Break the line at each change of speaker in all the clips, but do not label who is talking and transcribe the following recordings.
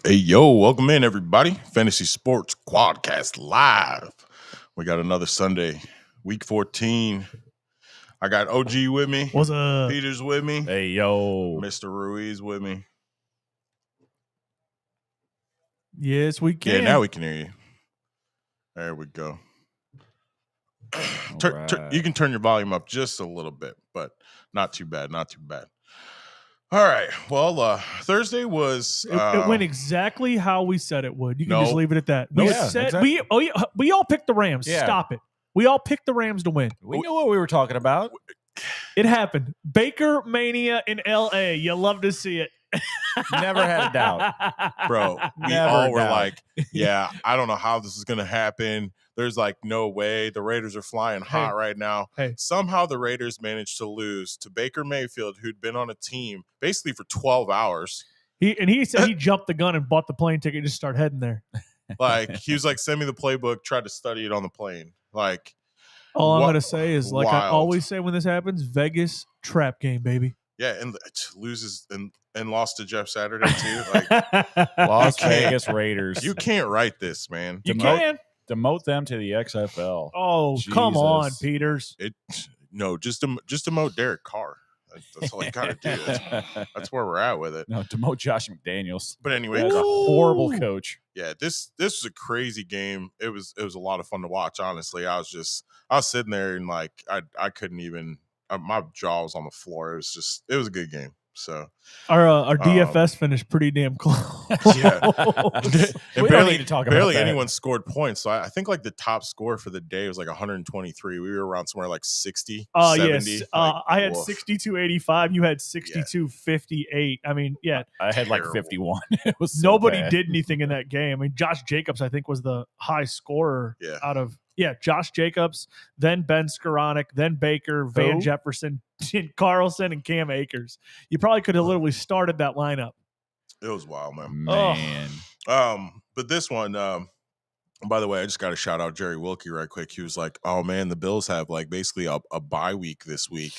Hey, yo, welcome in, everybody. Fantasy Sports Quadcast Live. We got another Sunday, week 14. I got OG with me.
What's up?
Peter's with me.
Hey, yo.
Mr. Ruiz with me.
Yes, we can.
Yeah, now we can hear you. There we go. You can turn your volume up just a little bit, but not too bad, not too bad. All right. Well, Thursday was
it went exactly how we said it would. You can just leave it at that.
No,
We
yeah,
said
exactly.
we all picked the Rams.
Yeah.
Stop it. We all picked the Rams to win.
We knew what we were talking about.
It happened. Baker Mania in LA. You love to see it.
Never had a doubt.
bro, we
Never
all were
doubt.
like, yeah, I don't know how this is going to happen. There's like no way. The Raiders are flying hot right now.
Hey.
Somehow the Raiders managed to lose to Baker Mayfield, who'd been on a team basically for 12 hours.
He said he jumped the gun and bought the plane ticket and just started heading there.
Like, he was like, send me the playbook, tried to study it on the plane. Like,
All I'm going to say is, like I
wild.
always say when this happens, Vegas trap game, baby.
yeah, and loses and lost to Jeff Saturday too. Like,
Las
You can't-
Vegas Raiders.
you can't write this, man.
You
Demote-
can.
Demote them to the XFL.
Oh, come on,
Jesus.
Peters.
No, just demote Derek Carr. That's all you gotta do. That's where we're at with it.
No, demote Josh McDaniels.
But anyway,
That's a horrible coach.
yeah, this was a crazy game. It was a lot of fun to watch. Honestly, I was sitting there and like I couldn't even. My jaw was on the floor. It was a good game. So
Our DFS finished pretty damn close.
yeah,
We don't need to talk about
barely
that.
anyone scored points. So I think like the top score for the day was like 123. We were around somewhere like 60, 70.
Yes.
Like,
I had
woof.
62.85. You had 62.58. I mean, yeah.
I had like
Terrible.
51. It was so
Nobody
bad.
did anything in that game. I mean, Josh Jacobs, I think, was the high scorer
Yeah.
out of Josh Jacobs, then Ben Skoranek, then Baker, Van
Who?
Jefferson, Carlson, and Cam Akers. You probably could have literally started that lineup.
It was wild, man.
Man.
But this one, by the way, I just got to shout out Jerry Wilkie right quick. He was like, "Oh man, the Bills have like basically a bye week this week."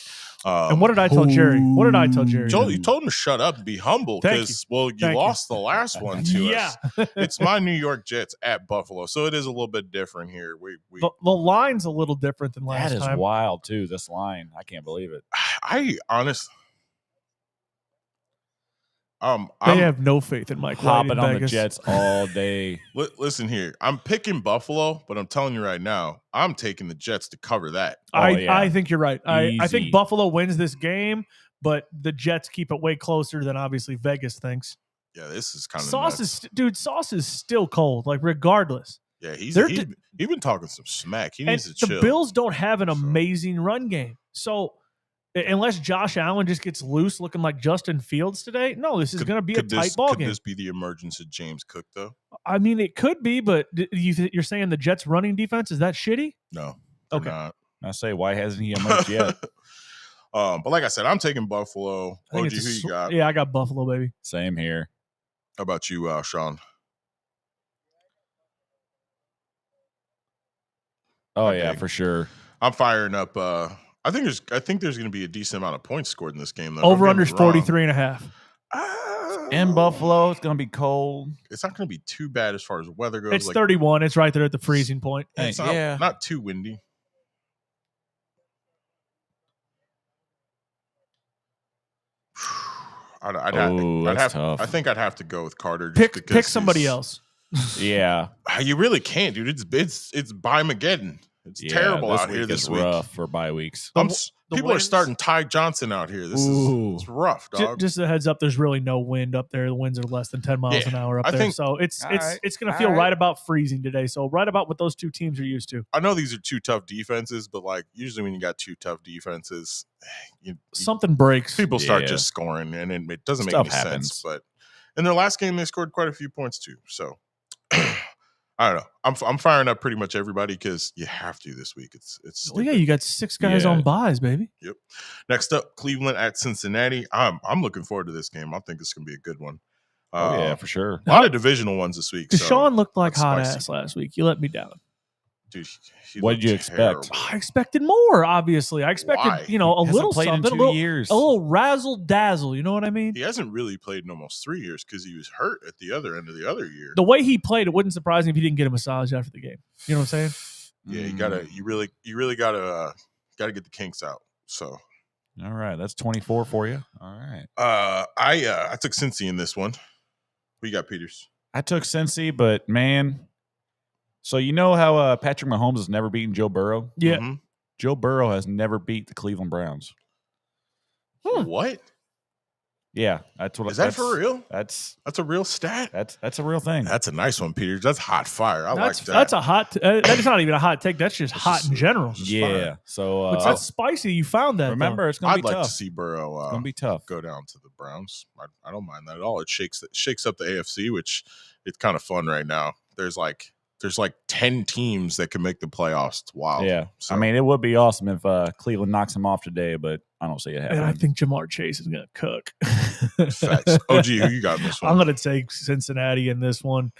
And what did I tell Jerry? What did I tell Jerry?
You told him to shut up and be humble
Thank
because
you.
you lost the last one to
Yeah.
us. It's my New York Jets at Buffalo, so it is a little bit different here. We
The line's a little different than last
That is
time.
wild, too, this line. I can't believe it.
I honestly,
They have no faith in Mike White
Hopping
in
on the
Vegas.
Jets all day.
listen here. I'm picking Buffalo, but I'm telling you right now, I'm taking the Jets to cover that.
I think you're right. I
Easy.
think Buffalo wins this game, but the Jets keep it way closer than obviously Vegas thinks.
Yeah, this is kind of
Sauce is still cold. Like regardless,
Yeah, he's
They're
been talking some smack. He
and
needs to
the
chill.
Bills don't have an amazing run game. So unless Josh Allen just gets loose, looking like Justin Fields today, no, this is going to be a tight ball
Could
game.
this be the emergence of James Cook though?
I mean, it could be, but you're saying the Jets' running defense is that shitty?
No. they're
Okay.
not.
I say, why hasn't he emerged yet?
But like I said, I'm taking Buffalo.
I think
OG,
it's
who you got?
Yeah, I got Buffalo, baby.
Same here.
How about you, Sean?
Oh,
Okay.
yeah, for sure.
I'm firing up. I think there's going to be a decent amount of points scored in this game. Though.
Over
Don't
under
get me wrong.
43.5.
In Buffalo, it's going to be cold.
It's not going to be too bad as far as weather goes.
It's
like,
31. It's right there at the freezing point.
It's
Yeah.
not too windy.
That's tough.
I think I'd have to go with Carter. Just
Pick
because
somebody
he's-
else.
Yeah.
You really can't, dude. It's Bymageddon. It's terrible
this
out here
week
this
is
week.
rough for bye weeks.
People are
winds-
starting Ty Johnson out here. This
Ooh.
is rough, dog.
Just a heads up, there's really no wind up there. The winds are less than 10 miles an hour up
I
there.
think-
So it's
All right,
it's going to
all
feel
right.
right about freezing today. So right about what those two teams are used to.
I know these are two tough defenses, but like usually when you got two tough defenses,
Something breaks.
people start
Yeah.
just scoring, and it doesn't make
Stuff
any sense.
happens.
But in their last game, they scored quite a few points too. So I don't know. I'm firing up pretty much everybody because you have to this week. It's
Well, yeah,
stupid.
you got 6 guys
Yeah.
on buys, baby.
Next up, Cleveland at Cincinnati. I'm looking forward to this game. I think it's gonna be a good one.
Yeah, for sure.
A lot of divisional ones this week. So
Deshaun looked like
that's
hot
spicy.
ass last week. You let me down.
Dude,
what did you expect?
I expected more. Obviously, I expected a little
played
something,
in 2 years.
a little razzle dazzle. You know what I mean?
He hasn't really played in almost 3 years because he was hurt at the other end of the other year.
The way he played, it wouldn't surprise me if he didn't get a massage after the game. You know what I'm saying?
Yeah, you really gotta get the kinks out. So,
all right, that's 24 for you. All right.
I took Cincy in this one. Who you got, Peters?
I took Cincy, but man. So you know how Patrick Mahomes has never beaten Joe Burrow?
Yeah.
Mm-hmm.
Joe Burrow has never beat the Cleveland Browns.
What?
Yeah, that's
for real?
That's
a real stat.
That's a real thing.
That's a nice one, Peters. That's hot fire. I like that.
That's a hot. That's not even a hot take. That's just hot in general.
Yeah.
Fire.
So
but that's spicy. You found that.
Remember, it's gonna be tough.
I'd like to see Burrow.
It's gonna be tough.
Go down to the Browns. I don't mind that at all. It shakes up the AFC, which it's kind of fun right now. There's like 10 teams that can make the playoffs. It's wild.
Yeah.
So,
I mean, it would be awesome if Cleveland knocks him off today, but I don't see it happening.
And I think Jamar Chase is going to cook.
Facts. OG, who you got in this one?
I'm going to take Cincinnati in this one.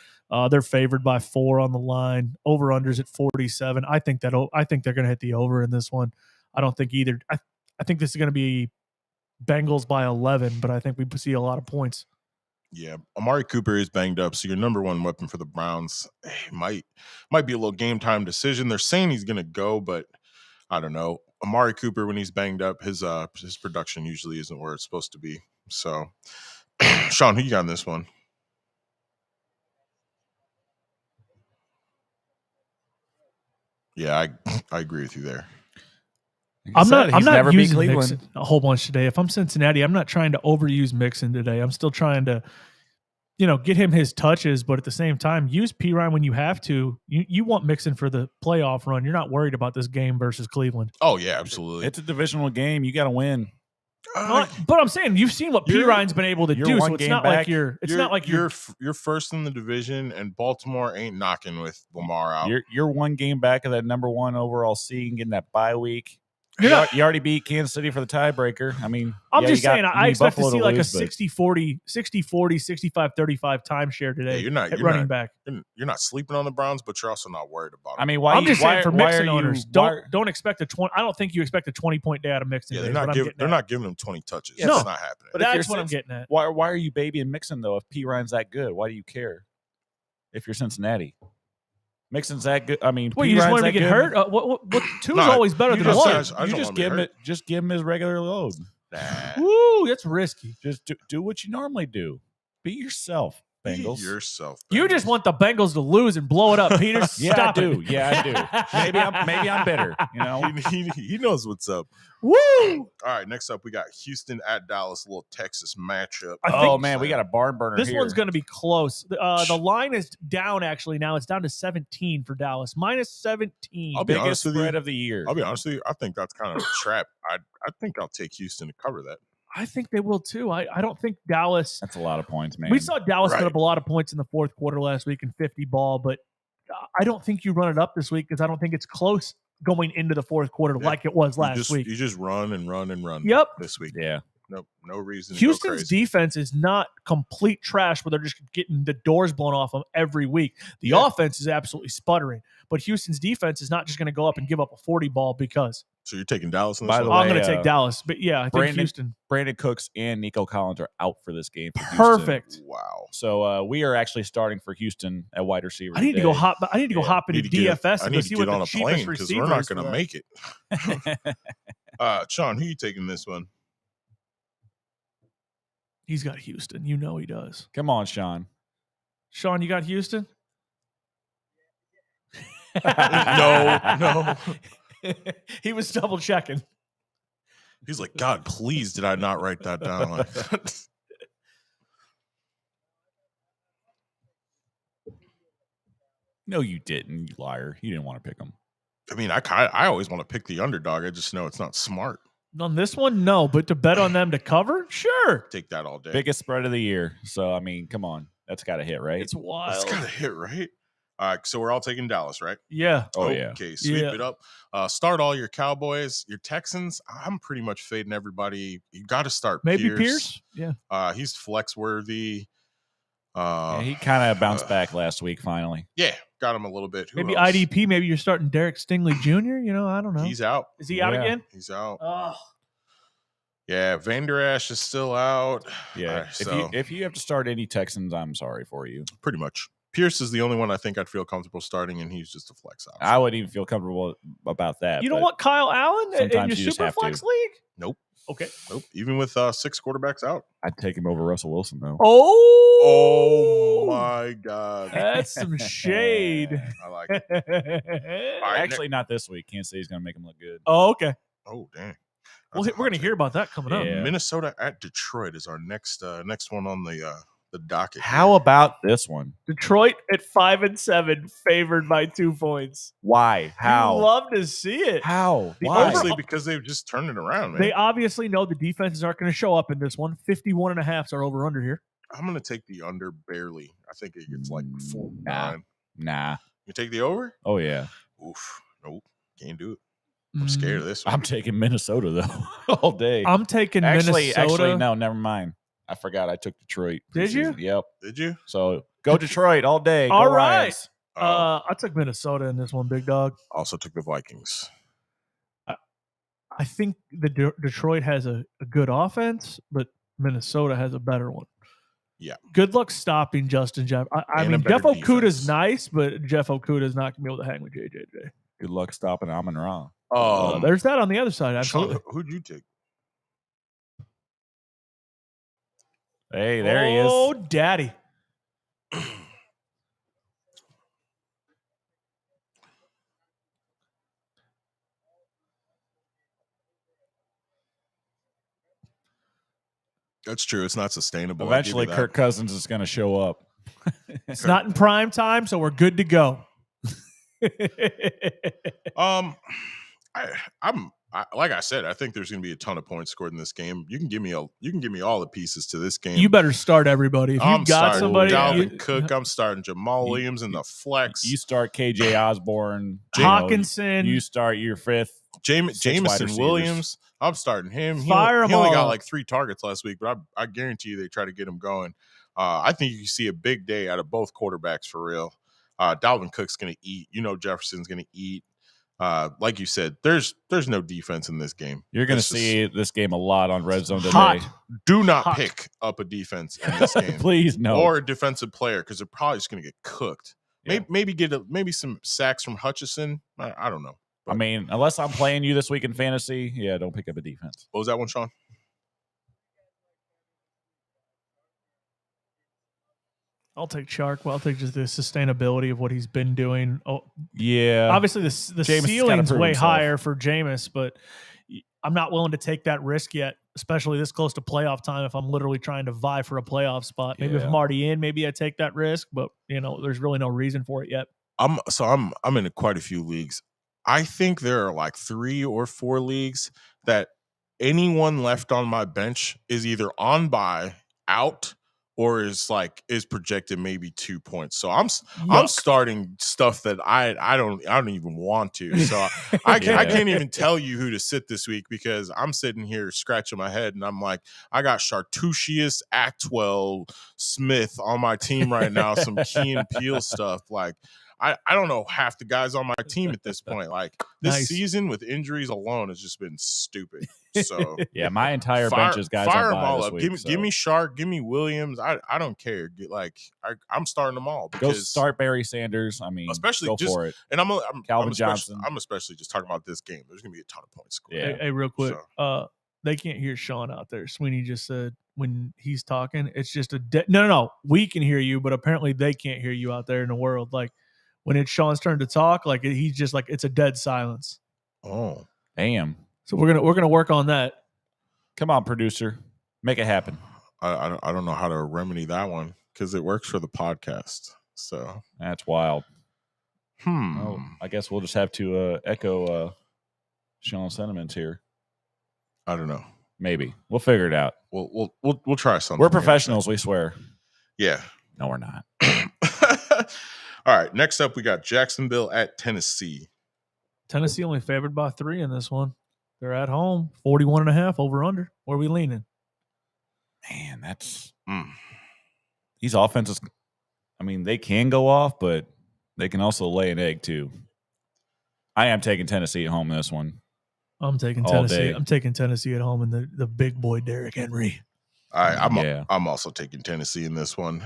They're favored by 4 on the line. Over-unders at 47. I think they're going to hit the over in this one. I don't think either. I think this is going to be Bengals by 11, but I think we see a lot of points.
Yeah, Amari Cooper is banged up, so your number one weapon for the Browns might be a little game time decision. They're saying he's going to go, but I don't know. Amari Cooper, when he's banged up, his production usually isn't where it's supposed to be. So, Sean, who you got in this one? Yeah, I agree with you there.
I'm not
never
using
beat
Mixon a whole bunch today. If I'm Cincinnati, I'm not trying to overuse Mixon today. I'm still trying to, get him his touches, but at the same time, use Pirine when you have to. You want Mixon for the playoff run. You're not worried about this game versus Cleveland.
Oh yeah, absolutely.
It's a divisional game. You got to win.
But I'm saying you've seen what Pirine's been able to do, so it's not like you're
first in the division, and Baltimore ain't knocking with Lamar out.
You're one game back of that number 1 overall seed and getting that bye week. You already beat Kansas City for the tiebreaker. I mean,
I'm just saying, I expect to see like a
60-40,
60-40, 65-35 timeshare today.
You're
running back.
You're not sleeping on the Browns, but you're also not worried about it.
I mean,
I'm just saying for Mixon owners, don't expect a 20. I don't think you expect a 20-point day out of Mixon.
Yeah, they're not giving him 20 touches.
Yeah,
That's not happening.
But that's what I'm getting at.
Why are you babying Mixon though? If Pirine's that good, why do you care? If you're Cincinnati. Mixon's that good. I mean,
you just want him to get hurt? Two's always better than one.
Just give him his regular load.
Woo, that's risky.
Just do what you normally do. Be yourself, Bengals.
Be yourself. Bengals.
You just want the Bengals to lose and blow it up, Peter.
Yeah,
Stop
I do. Yeah, I do. Maybe I'm bitter.
He knows what's up.
Woo!
All right, next up we got Houston at Dallas, a little Texas matchup.
Oh man, we got a barn burner.
This one's going to be close. The line is down. Actually, now it's down to 17 for Dallas, -17.
I'll be
biggest
honest
spread of the year.
I'll be honest with you. I think that's kind of a trap. I think I'll take Houston to cover that.
I think they will too. I don't think Dallas.
That's a lot of points, man.
We saw Dallas put up a lot of points in the fourth quarter last week in 50 ball, but I don't think you run it up this week because I don't think it's close going into the fourth quarter like it was last week.
You just run and run and run.
Yep.
This week.
Yeah.
Nope. No reason.
Houston's defense is not complete trash where they're just getting the doors blown off them every week. The offense is absolutely sputtering, but Houston's defense is not just going to go up and give up a 40 ball because.
So you're taking Dallas in this
By
one?
the way,
I'm going to take Dallas, but yeah, I think Houston.
Brandon Cooks and Nico Collins are out for this game. For
Perfect.
Houston.
Wow.
So we are actually starting for Houston at wide receiver.
I need to go hop. I need to go hop into DFS and see what the cheapest receiver is.
We're not going to make it. Sean, who are you taking this one?
He's got Houston. You know he does.
Come on, Sean.
Sean, you got Houston?
No.
He was double checking.
He's like, God, please, did I not write that down?
No, you didn't, you liar. You didn't want to pick them.
I mean, I always want to pick the underdog. I just know it's not smart.
On this one, no. But to bet on them to cover, sure.
Take that all day.
Biggest spread of the year. So, I mean, come on. That's got to hit, right?
It's wild.
It's got to hit, right? All right, so we're all taking Dallas, right?
Yeah.
Oh, yeah.
Okay, sweep it up. Start all your Cowboys, your Texans. I'm pretty much fading everybody. You got to start
Pierce.
Yeah. He's flex worthy.
He kind of bounced back last week, finally.
Yeah, got him a little bit. Who
Maybe
else?
IDP. Maybe you're starting Derek Stingley Jr. I don't know.
He's out.
Is he out again?
He's out.
Oh.
Yeah, Van Der Esch is still out.
Yeah. If you have to start any Texans, I'm sorry for you.
Pretty much. Pierce is the only one I think I'd feel comfortable starting, and he's just a flex option.
I wouldn't even feel comfortable about that.
You don't want Kyle Allen in your super flex league?
Nope.
Okay.
Nope. Even with 6 quarterbacks out.
I'd take him over Russell Wilson, though.
Oh my God.
That's some shade.
I like it. All right,
Actually, not this week. Can't say he's going to make him look good.
Oh, okay.
Oh, dang.
Well, we're going to hear about that coming up.
Yeah.
Minnesota at Detroit is our next one on the docket.
How about this one?
Detroit at 5-7, favored by 2 points.
Why? How?
You love to see it.
How?
Why?
Honestly, because they've just turned it around, man.
They obviously know the defenses aren't going to show up in this one. 51.5s are over under here.
I'm going to take the under barely. I think it gets like 4-9.
Nah.
You take the over?
Oh, yeah.
Oof. Nope. Can't do it. I'm scared of this one.
I'm taking Minnesota, though, all day.
I'm taking Minnesota.
Actually, no, never mind. I forgot I took Detroit.
Did you?
Yep.
Did you?
So go Detroit all day.
All
go
right.
Ryans.
I took Minnesota in this one, big dog.
Also took the Vikings.
I think the Detroit has a good offense, but Minnesota has a better one.
Yeah.
Good luck stopping Justin Jeff. I mean, Jeff Okuda's nice, but Jeff Okuda's not going to be able to hang with JJJ.
Good luck stopping Amon Ra.
There's that on the other side. Absolutely.
Sean, who'd you take?
Hey, there he is.
Oh, daddy.
That's true. It's not sustainable.
Eventually, Kirk Cousins is going to show up.
It's not in prime time, so we're good to go.
Like I said, I think there's going to be a ton of points scored in this game. You can give me all the pieces to this game.
You better start everybody. If you've got somebody,
Dalvin Cook, I'm starting Jamal Williams in the flex.
You start KJ Osborne,
Hawkinson.
You start your fifth.
Jameson Williams. I'm starting him. He
Fire
only
him all
got
up.
like 3 targets last week, but I guarantee you they try to get him going. I think you can see a big day out of both quarterbacks for real. Dalvin Cook's going to eat. Jefferson's going to eat. Like you said, there's no defense in this game.
You're going to see this game a lot on Red Zone today.
Hot.
Do not pick up a defense in this game.
Please, no.
Or a defensive player, because they're probably just going to get cooked.
Yeah.
Maybe some sacks from Hutchinson. I don't know.
I mean, unless I'm playing you this week in fantasy, don't pick up a defense.
What was that one, Sean?
I'll take Chark. Well, I'll take just the sustainability of what he's been doing. Oh,
yeah.
Obviously, the ceiling's way higher for Jameis, but I'm not willing to take that risk yet, especially this close to playoff time. If I'm literally trying to vie for a playoff spot, maybe if I'm already in, maybe I take that risk. But there's really no reason for it yet.
I'm in quite a few leagues. I think there are like 3 or 4 leagues that anyone left on my bench is either on bye, out, or is projected maybe 2 points. So I'm starting stuff that I don't even want to. So I can't even tell you who to sit this week, because I'm sitting here scratching my head and I'm like, I got Chartusius, Actwell, Smith on my team right now, some Key and Peele stuff. Like, I don't know half the guys on my team at this point. Like, this season with injuries alone has just been stupid. So
yeah, my entire bench is guys on bye this week.
Give me Shark, give me Williams. I don't care. I'm starting them all.
Go start Barry Sanders. I mean,
especially
go for it.
And I'm
Calvin Johnson.
I'm especially just talking about this game. There's gonna be a ton of points scored.
Yeah. Hey, real quick. So. They can't hear Sean out there. Sweeney just said when he's talking, it's just no. We can hear you, but apparently they can't hear you out there in the world. Like, when it's Sean's turn to talk, like he's just like it's a dead silence.
Oh,
damn!
So we're gonna work on that.
Come on, producer, make it happen.
I don't know how to remedy that one because it works for the podcast. So
that's wild. Oh, I guess we'll just have to echo Sean's sentiments here.
I don't know.
Maybe we'll figure it out.
We'll try something.
We're professionals, we swear.
Yeah.
No, we're not.
All right. Next up, we got Jacksonville at Tennessee.
Tennessee only favored by 3 in this one. They're at home, 41.5 over under. Where are we leaning?
Man, that's these offenses. I mean, they can go off, but They can also lay an egg too. I am taking Tennessee at home in this one.
I'm taking
All
Tennessee.
day.
I'm taking Tennessee at home, and the big boy Derrick Henry.
All right,
Yeah.
I'm also taking Tennessee in this one.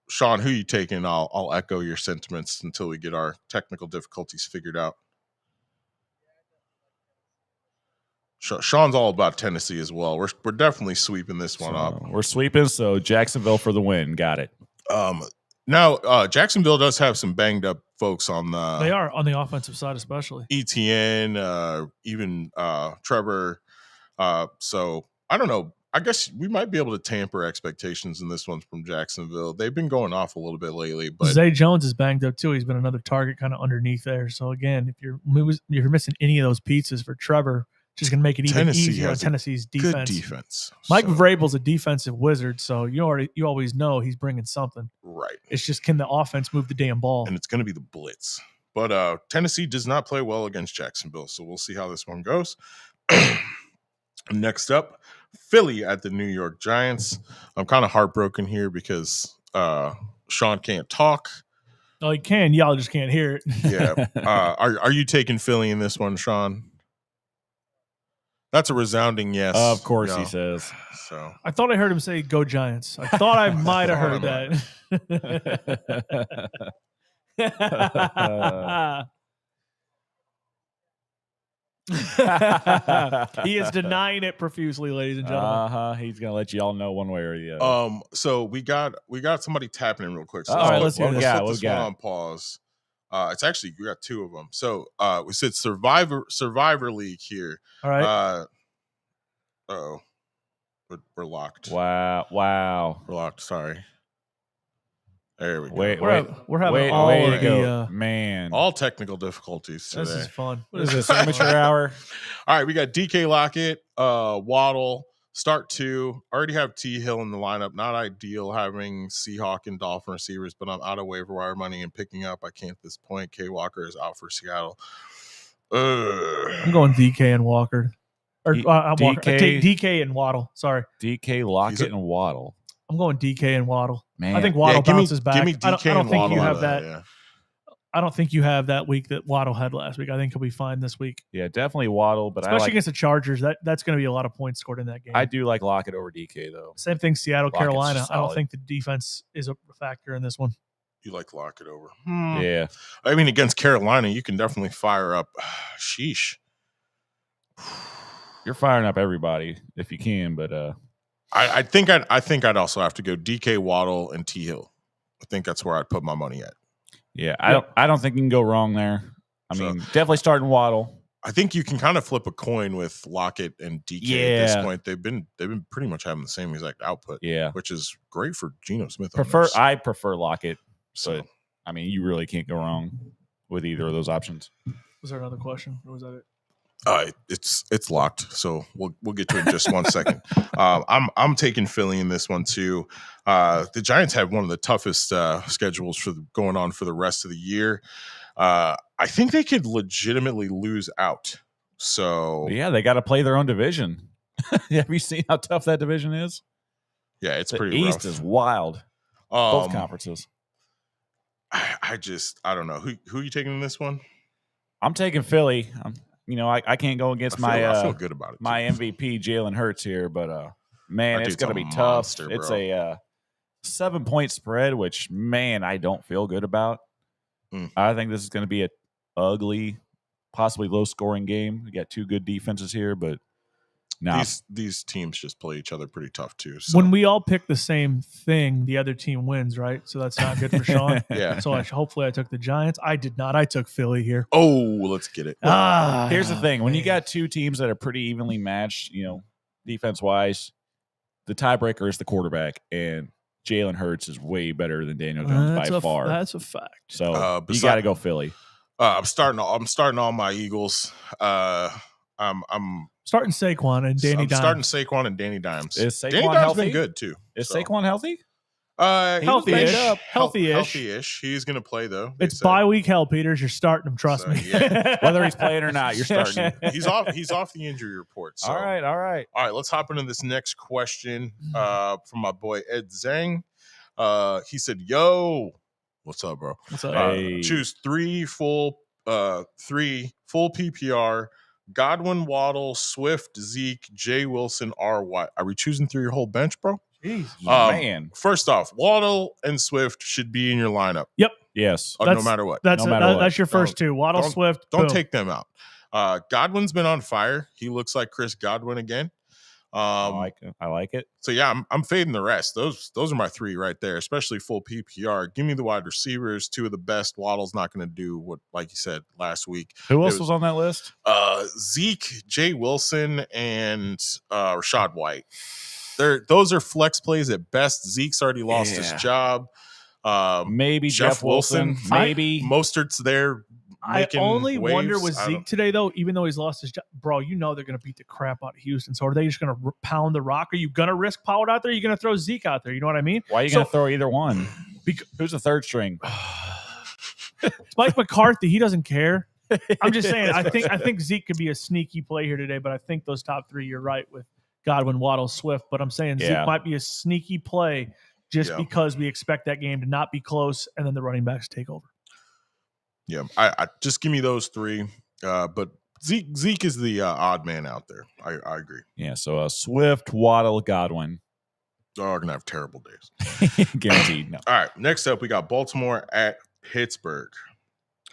Sean, who you taking? I'll echo your sentiments until we get our technical difficulties figured out. Sean's all about Tennessee as well. We're definitely sweeping this one up.
We're sweeping, so Jacksonville for the win. Got it.
Now Jacksonville does have some banged up folks on the.
They are on the offensive side, especially
ETN, even Trevor. So I don't know. I guess we might be able to tamper expectations in this one from Jacksonville. They've been going off a little bit lately, but
Zay Jones is banged up too. He's been another target kind of underneath there. So again, if you're missing any of those pizzas for Trevor, just gonna make it even easier on Tennessee's defense.
Good defense.
Mike Vrabel's a defensive wizard, so you always know he's bringing something.
Right.
It's just, can the offense move the damn ball?
And it's going to be the blitz. But Tennessee does not play well against Jacksonville, so we'll see how this one goes. Next up, Philly at the New York Giants. I'm kind of heartbroken here because Sean can't talk.
Oh, he can. Y'all just can't hear it.
Yeah. Are you taking Philly in this one, Sean? That's a resounding yes.
Of course, he says.
So
I thought I heard him say "Go Giants." I thought I might have heard that. He is denying it profusely, ladies and gentlemen.
He's gonna let you all know one way or the other.
So we got somebody tapping in real quick. So
all right, let's hear this.
Let's put this one on pause. It's actually, we got two of them. So we said Survivor League here.
All right.
We're locked.
Wow.
We're locked. Sorry. There we go.
We're having all of the
man.
All technical difficulties today.
This is fun.
What is this, amateur hour?
All right, we got DK Lockett, Waddle, start two. Already have T Hill in the lineup. Not ideal having Seahawk and Dolphin receivers, but I'm out of waiver wire money and picking up. I can't at this point. K Walker is out for Seattle.
I'm going DK and Walker. Or Walker. I take DK and Waddle. Sorry.
DK Lockett and Waddle.
I'm going DK and Waddle.
Man.
I think Waddle bounces back.
Give me DK
I don't
and
think
Waddle
you have that.
Yeah.
I don't think you have that week that Waddle had last week. I think he'll be fine this week.
Yeah, definitely Waddle, but
especially against the Chargers, that's going to be a lot of points scored in that game.
I do like Lockett over DK though.
Same thing, Seattle,
Lockett's
Carolina.
solid.
I don't think the defense is a factor in this one.
You like Lockett over?
Yeah.
I mean, against Carolina, you can definitely fire up. Sheesh.
You're firing up everybody if you can, but
I think I'd also have to go DK, Waddle, and T Hill. I think that's where I'd put my money at.
Yeah, I don't think you can go wrong there. I mean, definitely starting Waddle.
I think you can kind of flip a coin with Lockett and DK at this point. They've been pretty much having the same exact output.
Yeah,
which is great for Geno Smith.
I prefer Lockett. So I mean, you really can't go wrong with either of those options.
Was there another question, or was that it?
It's locked, so we'll get to it in just 1 second. I'm taking Philly in this one too. The Giants have one of the toughest schedules going on for the rest of the year. I think they could legitimately lose out. So
yeah, they got to play their own division. Have you seen how tough that division is?
Yeah, it's
the
pretty
East
rough.
is wild. Both conferences.
I don't know who are you taking in this one.
I'm taking Philly. I can't go against
I feel good about it.
My MVP Jalen Hurts here, but man, it's going to be tough. It's a 7-point spread, which man, I don't feel good about. I think this is going to be a ugly, possibly low-scoring game. We got two good defenses here, but
these teams just play each other pretty tough too. So.
When we all pick the same thing, the other team wins, right? So that's not good for Sean.
Yeah.
So hopefully I took the Giants. I did not. I took Philly here.
Oh, let's get it.
Here's the thing: when you got two teams that are pretty evenly matched, defense-wise, the tiebreaker is the quarterback, and Jalen Hurts is way better than Daniel Jones by far.
That's a fact.
So you got to go Philly.
I'm starting all my Eagles. I'm
starting Saquon and Danny Dimes.
Starting Saquon and Danny Dimes.
Is Saquon
Danny Dimes
healthy?
been good too.
Is Saquon healthy?
Healthy-ish.
He's going to play though.
It's bye week hell, Peters. You're starting him. Trust me.
Yeah.
Whether he's playing or not, you're starting.
He's off the injury report. So.
All right.
Let's hop into this next question from my boy Ed Zhang. He said, "Yo, What's up, bro?
What's up?
Choose three full PPR. Godwin, Waddle, Swift, Zeke, Jay Wilson, R.Y. Are we choosing through your whole bench, bro?
Jeez.
Man.
First off, Waddle and Swift should be in your lineup.
Yep.
Yes.
No matter what.
That's your first two. Waddle, Swift.
Don't take them out. Godwin's been on fire. He looks like Chris Godwin again.
I like it.
So yeah, I'm fading the rest. Those are my three right there, especially full PPR. Give me the wide receivers, two of the best. Waddle's not going to do what, like you said last week.
Who else was on that list?
Zeke, Jay Wilson, and Rashad White. Those are flex plays at best. Zeke's already lost his job.
Maybe Jeff Wilson. Maybe
Mostert's there.
I only wonder with Zeke today, though, even though he's lost his job, bro, you know they're going to beat the crap out of Houston. So are they just going to pound the rock? Are you going to risk Pollard out there? Are you going to throw Zeke out there? You know what I mean?
Why are you going to throw either one? Who's the third string?
It's Mike McCarthy. He doesn't care. I'm just saying, I think Zeke could be a sneaky play here today, but I think those top three, you're right, with Godwin, Waddle, Swift. But I'm saying Zeke might be a sneaky play just because we expect that game to not be close and then the running backs take over.
Yeah, I just give me those three. But Zeke is the odd man out there. I agree.
Yeah, so Swift, Waddle, Godwin.
Oh, we're gonna have terrible days.
Guaranteed. No.
All right, next up we got Baltimore at Pittsburgh.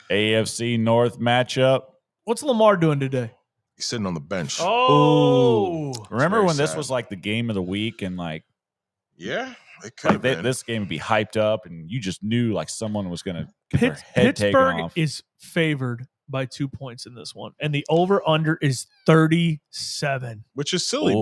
AFC North matchup.
What's Lamar doing today?
He's sitting on the bench.
Oh,
remember when this was like the game of the week and like,
yeah, it could have been.
This game would be hyped up and you just knew like someone was gonna get their head taken off.
Pittsburgh is favored by 2 points in this one, and the over/under is 37,
which is silly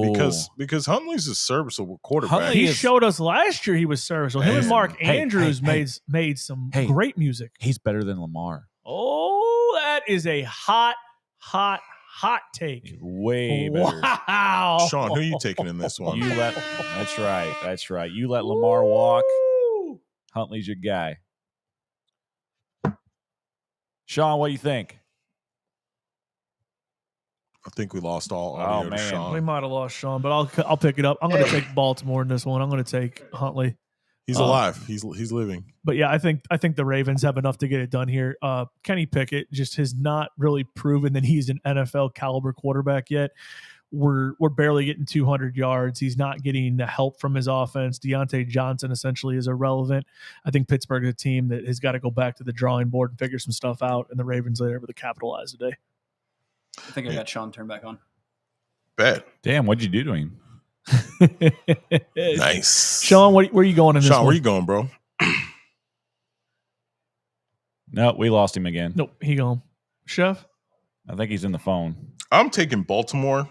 because Huntley's a serviceable quarterback.
He showed us last year he was serviceable. Him and Mark Andrews made some great music.
He's better than Lamar.
Oh, that is a hot take.
Way better.
Wow,
Sean, who are you taking in this one?
That's right. You let Lamar walk. Huntley's your guy. Sean, what do you think?
I think we lost all audio to Sean.
We might have lost Sean, but I'll pick it up. I'm going to take Baltimore in this one. I'm going to take Huntley.
He's alive. He's living.
But yeah, I think the Ravens have enough to get it done here. Kenny Pickett just has not really proven that he's an NFL caliber quarterback yet. We're barely getting 200 yards. He's not getting the help from his offense. Deontay Johnson essentially is irrelevant. I think Pittsburgh is a team that has got to go back to the drawing board and figure some stuff out, and the Ravens are able to capitalize today.
I think I got Sean turned back on.
Bet.
Damn, what'd you do to him?
Nice.
Sean, where are you going in this one?
Where you going, bro?
No, we lost him again.
Nope, he gone. Chef?
I think he's in the phone.
I'm taking Baltimore.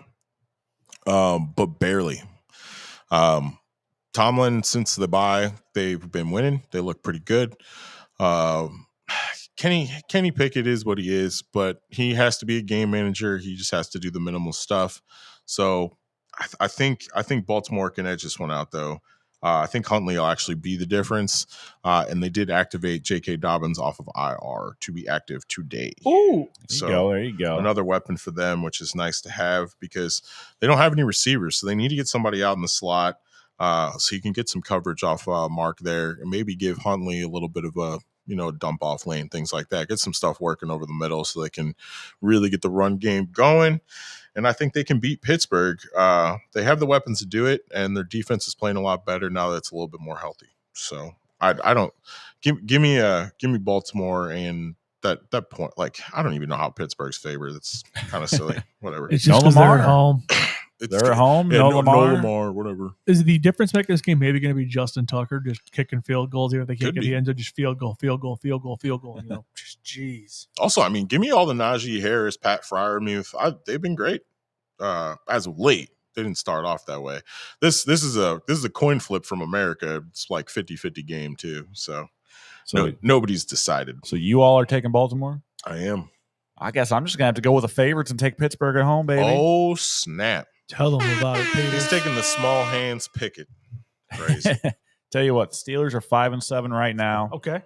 But barely. Tomlin, since the bye, they've been winning. They look pretty good. Kenny Pickett is what he is, but he has to be a game manager. He just has to do the minimal stuff. So I think Baltimore can edge this one out, though. I think Huntley will actually be the difference. And they did activate J.K. Dobbins off of IR to be active today.
Oh,
there you go.
Another weapon for them, which is nice to have because they don't have any receivers. So they need to get somebody out in the slot so you can get some coverage off Mark there and maybe give Huntley a little bit of a dump off lane, things like that. Get some stuff working over the middle so they can really get the run game going. And I think they can beat Pittsburgh. They have the weapons to do it, and their defense is playing a lot better now that it's a little bit more healthy. So I don't give me Baltimore and that point. Like I don't even know how Pittsburgh's favored. It's kind of silly. Whatever.
It's just because they're at home.
They're at home.
Yeah,
no
Lamar. Whatever.
Is the difference making this game maybe going to be Justin Tucker just kicking field goals here? If they can't get the end zone, just field goal. Just jeez.
Also, I mean, give me all the Najee Harris, Pat Fryer. I mean, they've been great as of late. They didn't start off that way. This is a coin flip from America. It's like 50-50 game too. So nobody's decided.
So you all are taking Baltimore?
I am.
I guess I'm just gonna have to go with the favorites and take Pittsburgh at home, baby.
Oh snap!
Tell them about it, Peter.
He's taking the small hands Pickett. Crazy.
Tell you what, Steelers are 5-7 right now.
Okay.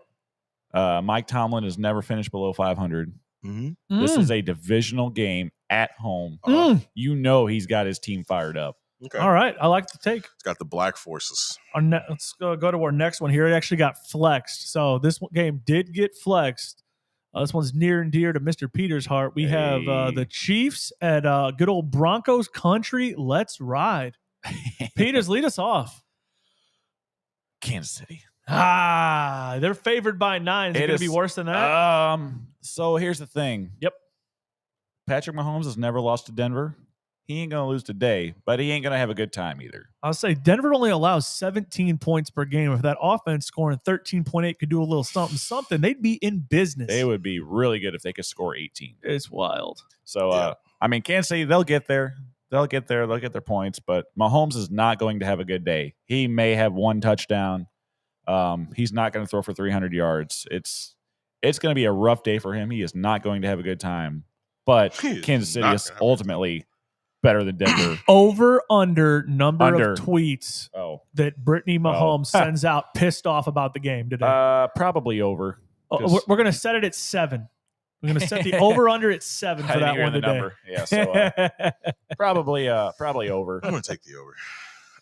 Mike Tomlin has never finished below 500.
Mm-hmm.
This is a divisional game at home. You know he's got his team fired up.
Okay.
All right. I like the take.
It's got the black forces.
Let's go to our next one here. It actually got flexed. So this game did get flexed. This one's near and dear to Mr. Peter's heart. We have the Chiefs at good old Broncos country. Let's ride. Peters, lead us off.
Kansas City.
They're favored by 9. Is it going to be worse than that?
So here's the thing.
Yep.
Patrick Mahomes has never lost to Denver. He ain't going to lose today, but he ain't going to have a good time either.
I'll say Denver only allows 17 points per game. If that offense scoring 13.8 could do a little something, they'd be in business.
They would be really good if they could score 18.
It's wild.
So, I mean, Kansas City, they'll get there. They'll get there. They'll get their points, but Mahomes is not going to have a good day. He may have one touchdown. He's not going to throw for 300 yards. It's going to be a rough day for him. He is not going to have a good time. But Kansas City is ultimately better than Denver.
Over under number of tweets that Brittany Mahomes sends out pissed off about the game today.
Probably over.
We're going to set it at 7. We're going to set the over under at 7 for that one today.
Number. Yeah, so probably over.
I'm going to take the over.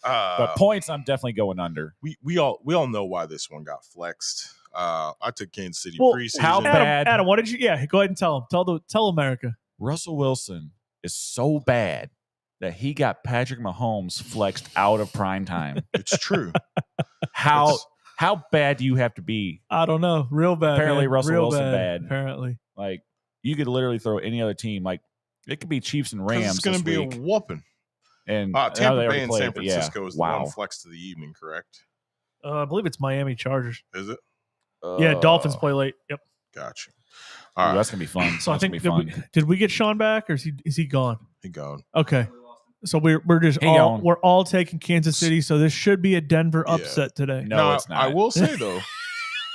But points, I'm definitely going under.
We all know why this one got flexed. I took Kansas City preseason.
How bad?
Adam, what did you? Yeah, go ahead and tell him. Tell America.
Russell Wilson is so bad that he got Patrick Mahomes flexed out of prime time.
It's true.
How bad do you have to be?
I don't know. Real bad.
Apparently,
man.
Russell
Real
Wilson bad.
Apparently,
like you could literally throw any other team. Like it could be Chiefs and Rams.
It's going to be a whooping.
And
Tampa Bay and San Francisco is the one flex to the evening, correct?
I believe it's Miami Chargers.
Is it?
Yeah, Dolphins play late. Yep.
Gotcha.
All right. That's gonna be fun.
So I think did we get Sean back, or is he gone?
He gone.
Okay. So we're all taking Kansas City. So this should be a Denver upset today.
No, it's not.
I will say though,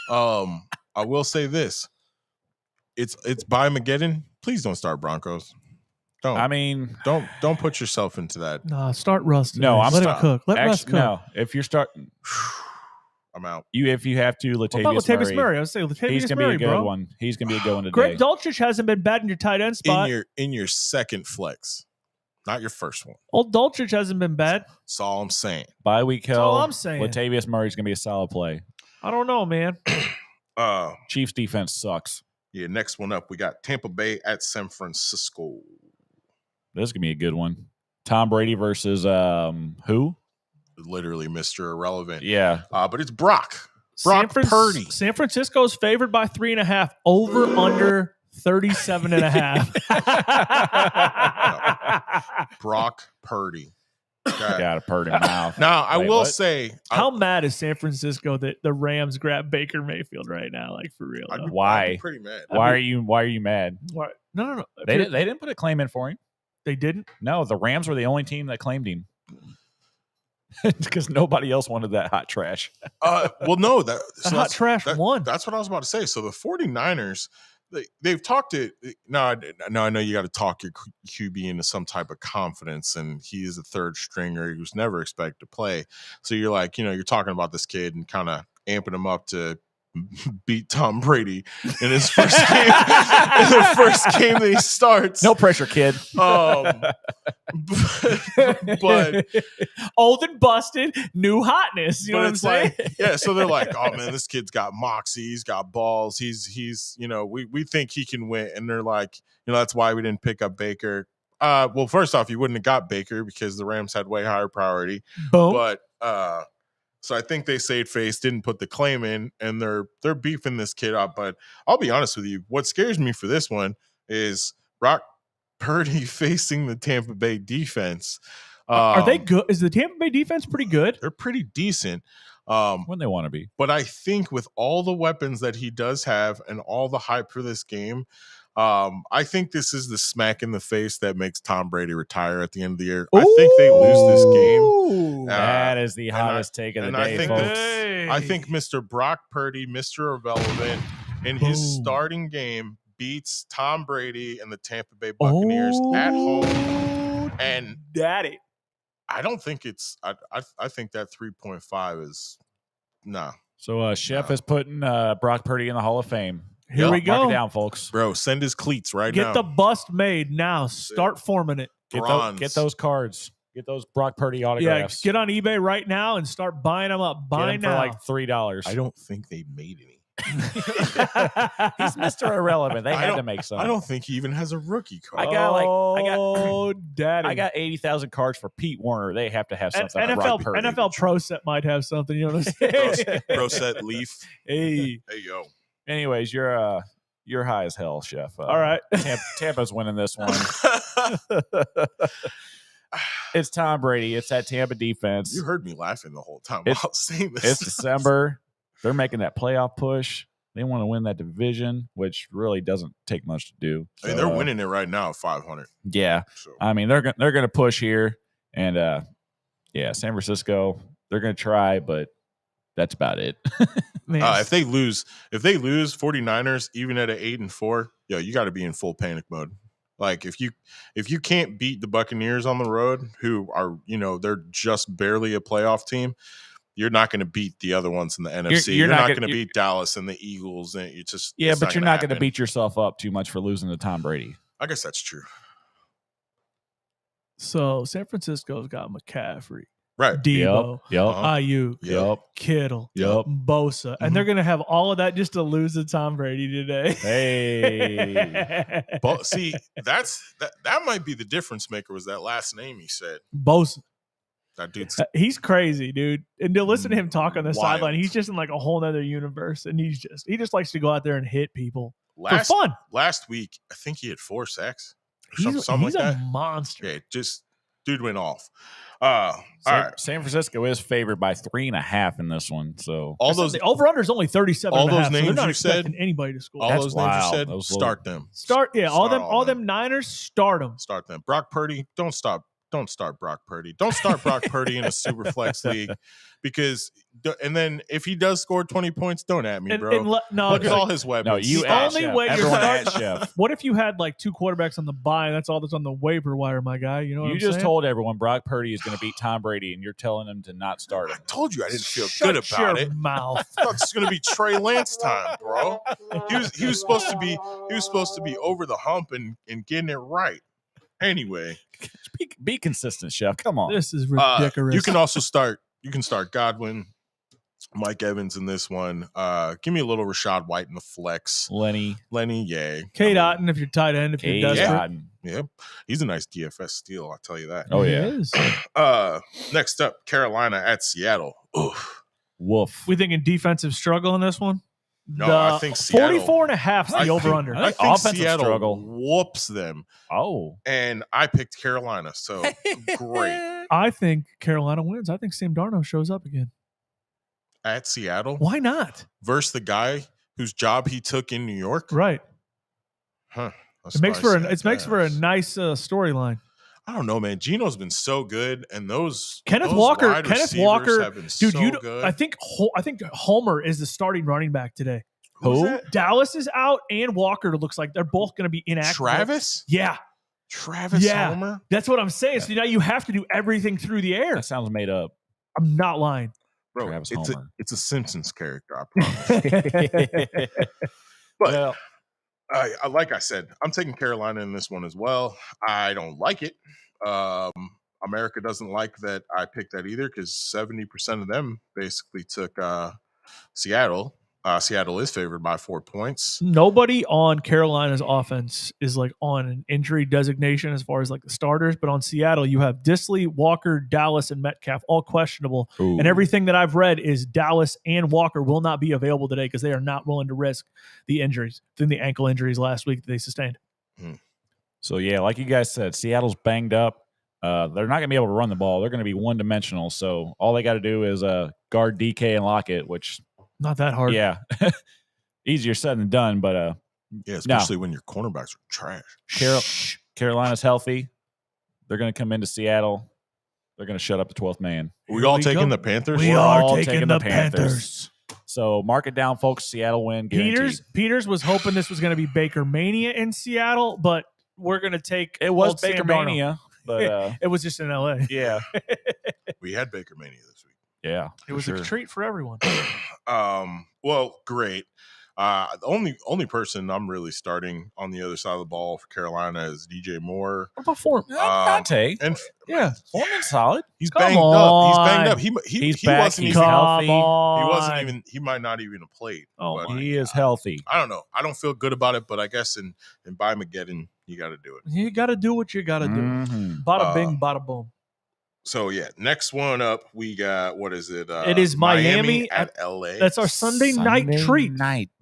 I will say this: it's by Mageddon. Please don't start Broncos. Don't.
I mean,
don't put yourself into that.
Nah, start Russ today.
No,
let him cook. Let Russ cook.
No, if you're starting,
I'm out.
If you have to, Latavius
Murray. I would say Latavius Murray,
he's gonna be a good one. He's gonna be a good one today.
Greg Dulcich hasn't been bad in your tight end spot.
In your second flex, not your first one.
Old Dulcich hasn't been bad.
That's all I'm saying.
Bye week hell.
That's all I'm saying.
Latavius Murray's gonna be a solid play.
I don't know, man.
Chiefs defense sucks.
Yeah, next one up, we got Tampa Bay at San Francisco.
This is gonna be a good one. Tom Brady versus who?
Literally Mr. Irrelevant.
Yeah.
But it's Brock Purdy.
San Francisco's favored by 3.5. Over under 37.5.
Brock Purdy.
Got a Purdy mouth.
Now, I will say,
how mad is San Francisco that the Rams grabbed Baker Mayfield right now? Like for real?
Why?
I'm pretty mad.
Why are you mad?
Why? No.
They didn't put a claim in for him.
They didn't?
No, the Rams were the only team that claimed him. Because nobody else wanted that hot trash.
Well, no.
Hot trash won.
That's what I was about to say. So the 49ers, they've talked to – I know you got to talk your QB into some type of confidence, and he is a third stringer. He was never expected to play. So you're like, you're talking about this kid and kind of amping him up to – beat Tom Brady in his first game. In the first game that he starts.
No pressure, kid.
But
old and busted, new hotness. You know what I'm saying?
Yeah. So they're like, oh man, this kid's got moxie. He's got balls. He's we think he can win. And they're like, that's why we didn't pick up Baker. Well, first off, you wouldn't have got Baker because the Rams had way higher priority.
Boom.
But so I think they saved face, didn't put the claim in, and they're beefing this kid up. But I'll be honest with you, what scares me for this one is Brock Purdy facing the Tampa Bay defense.
Are they good? Is the Tampa Bay defense pretty good?
They're pretty decent.
When they want to be.
But I think with all the weapons that he does have and all the hype for this game, I think this is the smack in the face that makes Tom Brady retire at the end of the year. I think they lose this game.
That is the hottest take of the day, folks.
I think Mr. Brock Purdy, Mr. Irrelevant, in his starting game beats Tom Brady and the Tampa Bay Buccaneers at home. And
daddy,
I don't think it's I think that 3.5 is nah.
So Chef is putting Brock Purdy in the Hall of Fame.
Here we go.
Mark it down, folks.
Bro, send his cleats right now.
Get the bust made now. Start forming it.
Get those cards. Get those Brock Purdy autographs.
Yeah, get on eBay right now and start buying them up. Buy
them
now
for like $3.
I don't think they made any.
He's Mr. Irrelevant. They had to make some.
I don't think he even has a rookie card.
I got 80,000 cards for Pete Warner. They have to have something.
NFL Pro Set might have something. You know what I'm saying?
Pro Set Leaf.
Hey
yo.
Anyways, you're high as hell, Chef.
All right,
Tampa's winning this one. It's Tom Brady. It's that Tampa defense.
You heard me laughing the whole time while saying this.
It's December. They're making that playoff push. They want to win that division, which really doesn't take much to do.
So, they're winning it right now at 500.
Yeah. So. I mean, they're going to push here. And, San Francisco, they're going to try, but that's about it.
If they lose 49ers, even at an 8-4, you got to be in full panic mode. Like if you can't beat the Buccaneers on the road, who are, they're just barely a playoff team, you're not going to beat the other ones in the NFC. You're not going to beat Dallas and the Eagles, and but
you're not going to beat yourself up too much for losing to Tom Brady.
I guess that's true.
So San Francisco's got McCaffrey,
right?
Debo,
Ayuk,
Kittle, Bosa, and they're going to have all of that just to lose to Tom Brady today.
Hey,
but see, that might be the difference maker. Was that last name he said?
Bosa.
That dude's
he's crazy, dude. And to listen to him talk on the sideline, he's just in like a whole nother universe. And he just likes to go out there and hit people for fun.
Last week, I think he had 4 sacks.
He's
like
a
that.
monster.
Yeah, just dude went off. All right.
San Francisco is favored by 3.5 in this one. So
the over/under is only 37.
All those names
so they're not
you said,
anybody to score.
All those names you said, start them.
All them Niners, start them.
Start them. Brock Purdy, don't start Brock Purdy. Don't start Brock Purdy in a super flex league and then if he does score 20 points, don't at me, bro. Look at all his weapons.
No, you
only way you're starting.
Chef.
What if you had like 2 quarterbacks on the bye and that's all that's on the waiver wire, my guy? You know what I'm saying?
You just told everyone Brock Purdy is going to beat Tom Brady, and you're telling him to not start him.
I told you I didn't feel good about it.
Mouth.
I thought this was going to be Trey Lance time, bro. He was supposed to be over the hump and getting it right. Anyway,
be consistent, Chef. Come on.
This is ridiculous.
You can also start Godwin, Mike Evans in this one. Give me a little Rashad White in the flex.
Lenny,
yay.
Cade Otton if you're tight end, if you're desperate.
Yeah, he's a nice DFS steal, I'll tell you that.
Oh, yeah.
He is.
Next up, Carolina at Seattle. Oof.
Woof.
We thinking defensive struggle in this one?
No, I think Seattle.
44.5 is the over-under.
I think
offensive
Seattle
struggle
whoops them.
Oh.
And I picked Carolina, so great.
I think Carolina wins. I think Sam Darnold shows up again.
At Seattle?
Why not?
Versus the guy whose job he took in New York?
Right.
Huh.
It makes for a nice storyline.
I don't know, man. Gino's been so good, and those
Kenneth Walker,
have been
dude.
so good.
I think Homer is the starting running back today.
Who?
Dallas is out, and Walker looks like they're both going to be inactive.
Travis?
Yeah.
Travis Homer?
That's what I'm saying. So now you have to do everything through the air.
That sounds made up.
I'm not lying.
Bro,
Travis
it's
Homer.
it's a Simpsons character, I promise. But like I said, I'm taking Carolina in this one as well. I don't like it. America doesn't like that I picked that either because 70% of them basically took Seattle. Seattle is favored by 4 points.
Nobody on Carolina's offense is like on an injury designation as far as like the starters, but on Seattle you have Disley, Walker, Dallas, and Metcalf all questionable.
Ooh.
And everything that I've read is Dallas and Walker will not be available today because they are not willing to risk the injuries, the ankle injuries last week that they sustained.
So yeah, like you guys said, Seattle's banged up. They're not going to be able to run the ball. They're going to be one-dimensional. So all they got to do is guard DK and Lockett, which
not that hard.
Yeah, easier said than done. But
especially when your cornerbacks are trash.
Carolina's healthy. They're going to come into Seattle. They're going to shut up the 12th man.
We all taking the Panthers?
We are taking the Panthers.
So mark it down, folks. Seattle win. Guaranteed.
Peters was hoping this was going to be Baker Mania in Seattle, but we're going to take
it was Baker Mania, but
it was just in LA.
Yeah,
we had Baker Mania this week.
Yeah,
it was a treat for everyone.
Well, great. The only person I'm really starting on the other side of the ball for Carolina is DJ Moore.
What about Foreman?
And
Foreman's solid.
He's banged up. He's banged up.
He's
he
back.
wasn't
He's
even
healthy.
He wasn't even. He might not even have played.
Oh,
but
he is healthy.
I don't know. I don't feel good about it, but I guess in Bimageddon, you got to do it.
You got to do what you got to do. Bada bing, bada boom.
So yeah, next one up, we got what is it?
It is Miami
at LA.
That's our Sunday night treat,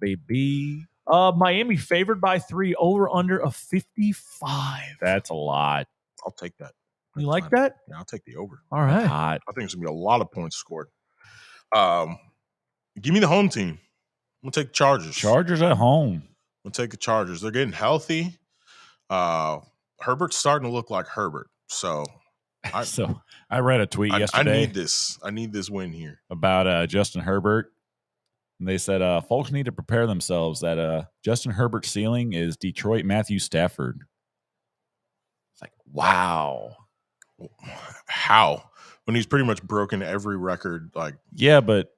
baby.
Miami favored by 3, over under of 55.
That's a lot.
I'll take that.
You like that?
Yeah, I'll take the over.
All right.
Hot.
I think there's gonna be a lot of points scored. Give me the home team. I'm gonna take the Chargers.
Chargers at home.
I'm gonna take the Chargers. They're getting healthy. Herbert's starting to look like Herbert. So
I read a tweet yesterday.
I need this win here
about Justin Herbert. And they said folks need to prepare themselves that Justin Herbert's ceiling is Detroit Matthew Stafford. It's like, wow.
How? When he's pretty much broken every record. Like,
yeah, but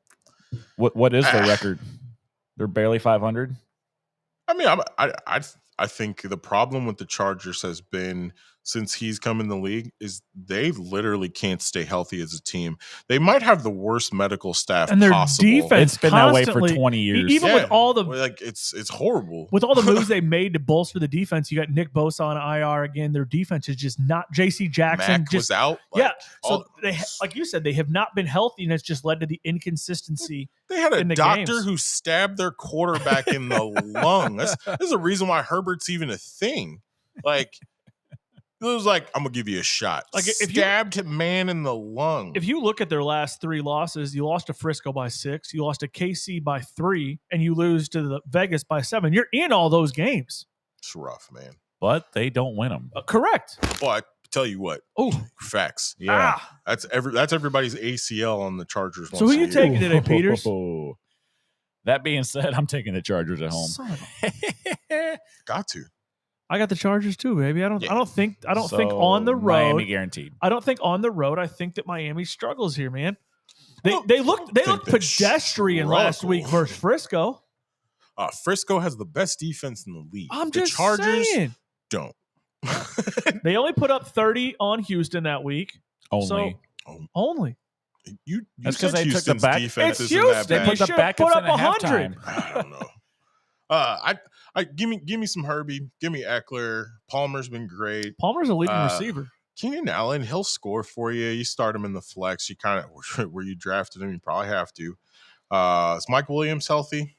what is their record? They're barely 500.
I mean, I think the problem with the Chargers has been, since he's come in the league, is they literally can't stay healthy as a team. They might have the worst medical staff
and their
possible.
defense
it's been that way for 20 years.
Even with all the
it's horrible.
With all the moves they made to bolster the defense, you got Nick Bosa on IR again. Their defense is just not. J.C. Jackson
Mac
just
was out.
So they, like you said, they have not been healthy, and it's just led to the inconsistency.
They had a doctor
games.
who stabbed their quarterback in the lung. There's a reason why Herbert's even a thing. Like, it was like, I'm gonna give you a shot.
Like, if
stabbed man in the lung.
If you look at their last 3 losses, you lost to Frisco by 6, you lost to KC by 3, and you lose to the Vegas by 7. You're in all those games.
It's rough, man.
But they don't win them.
Correct.
But tell you what.
Oh,
facts.
Yeah,
that's everybody's ACL on the Chargers.
So who you taking today, Peters?
That being said, I'm taking the Chargers at home.
Got to.
I got the Chargers too, baby. I don't think on the road.
Miami guaranteed.
I don't think on the road. I think that Miami struggles here, man. They looked pedestrian last week versus Frisco.
Frisco has the best defense in the league.
I'm
the
just
Chargers
saying.
Don't.
They only put up 30 on Houston that week.
Only.
Only.
You
That's because they took the
Houston's
back.
defense
It's
isn't that
Houston.
They
bad.
put the backups in at
100.
halftime.
I don't know. Give me some Herbie. Give me Eckler. Palmer's been great.
Palmer's a leading receiver.
Keenan Allen, he'll score for you. You start him in the flex. You kind of where you drafted him. You probably have to. Is Mike Williams healthy?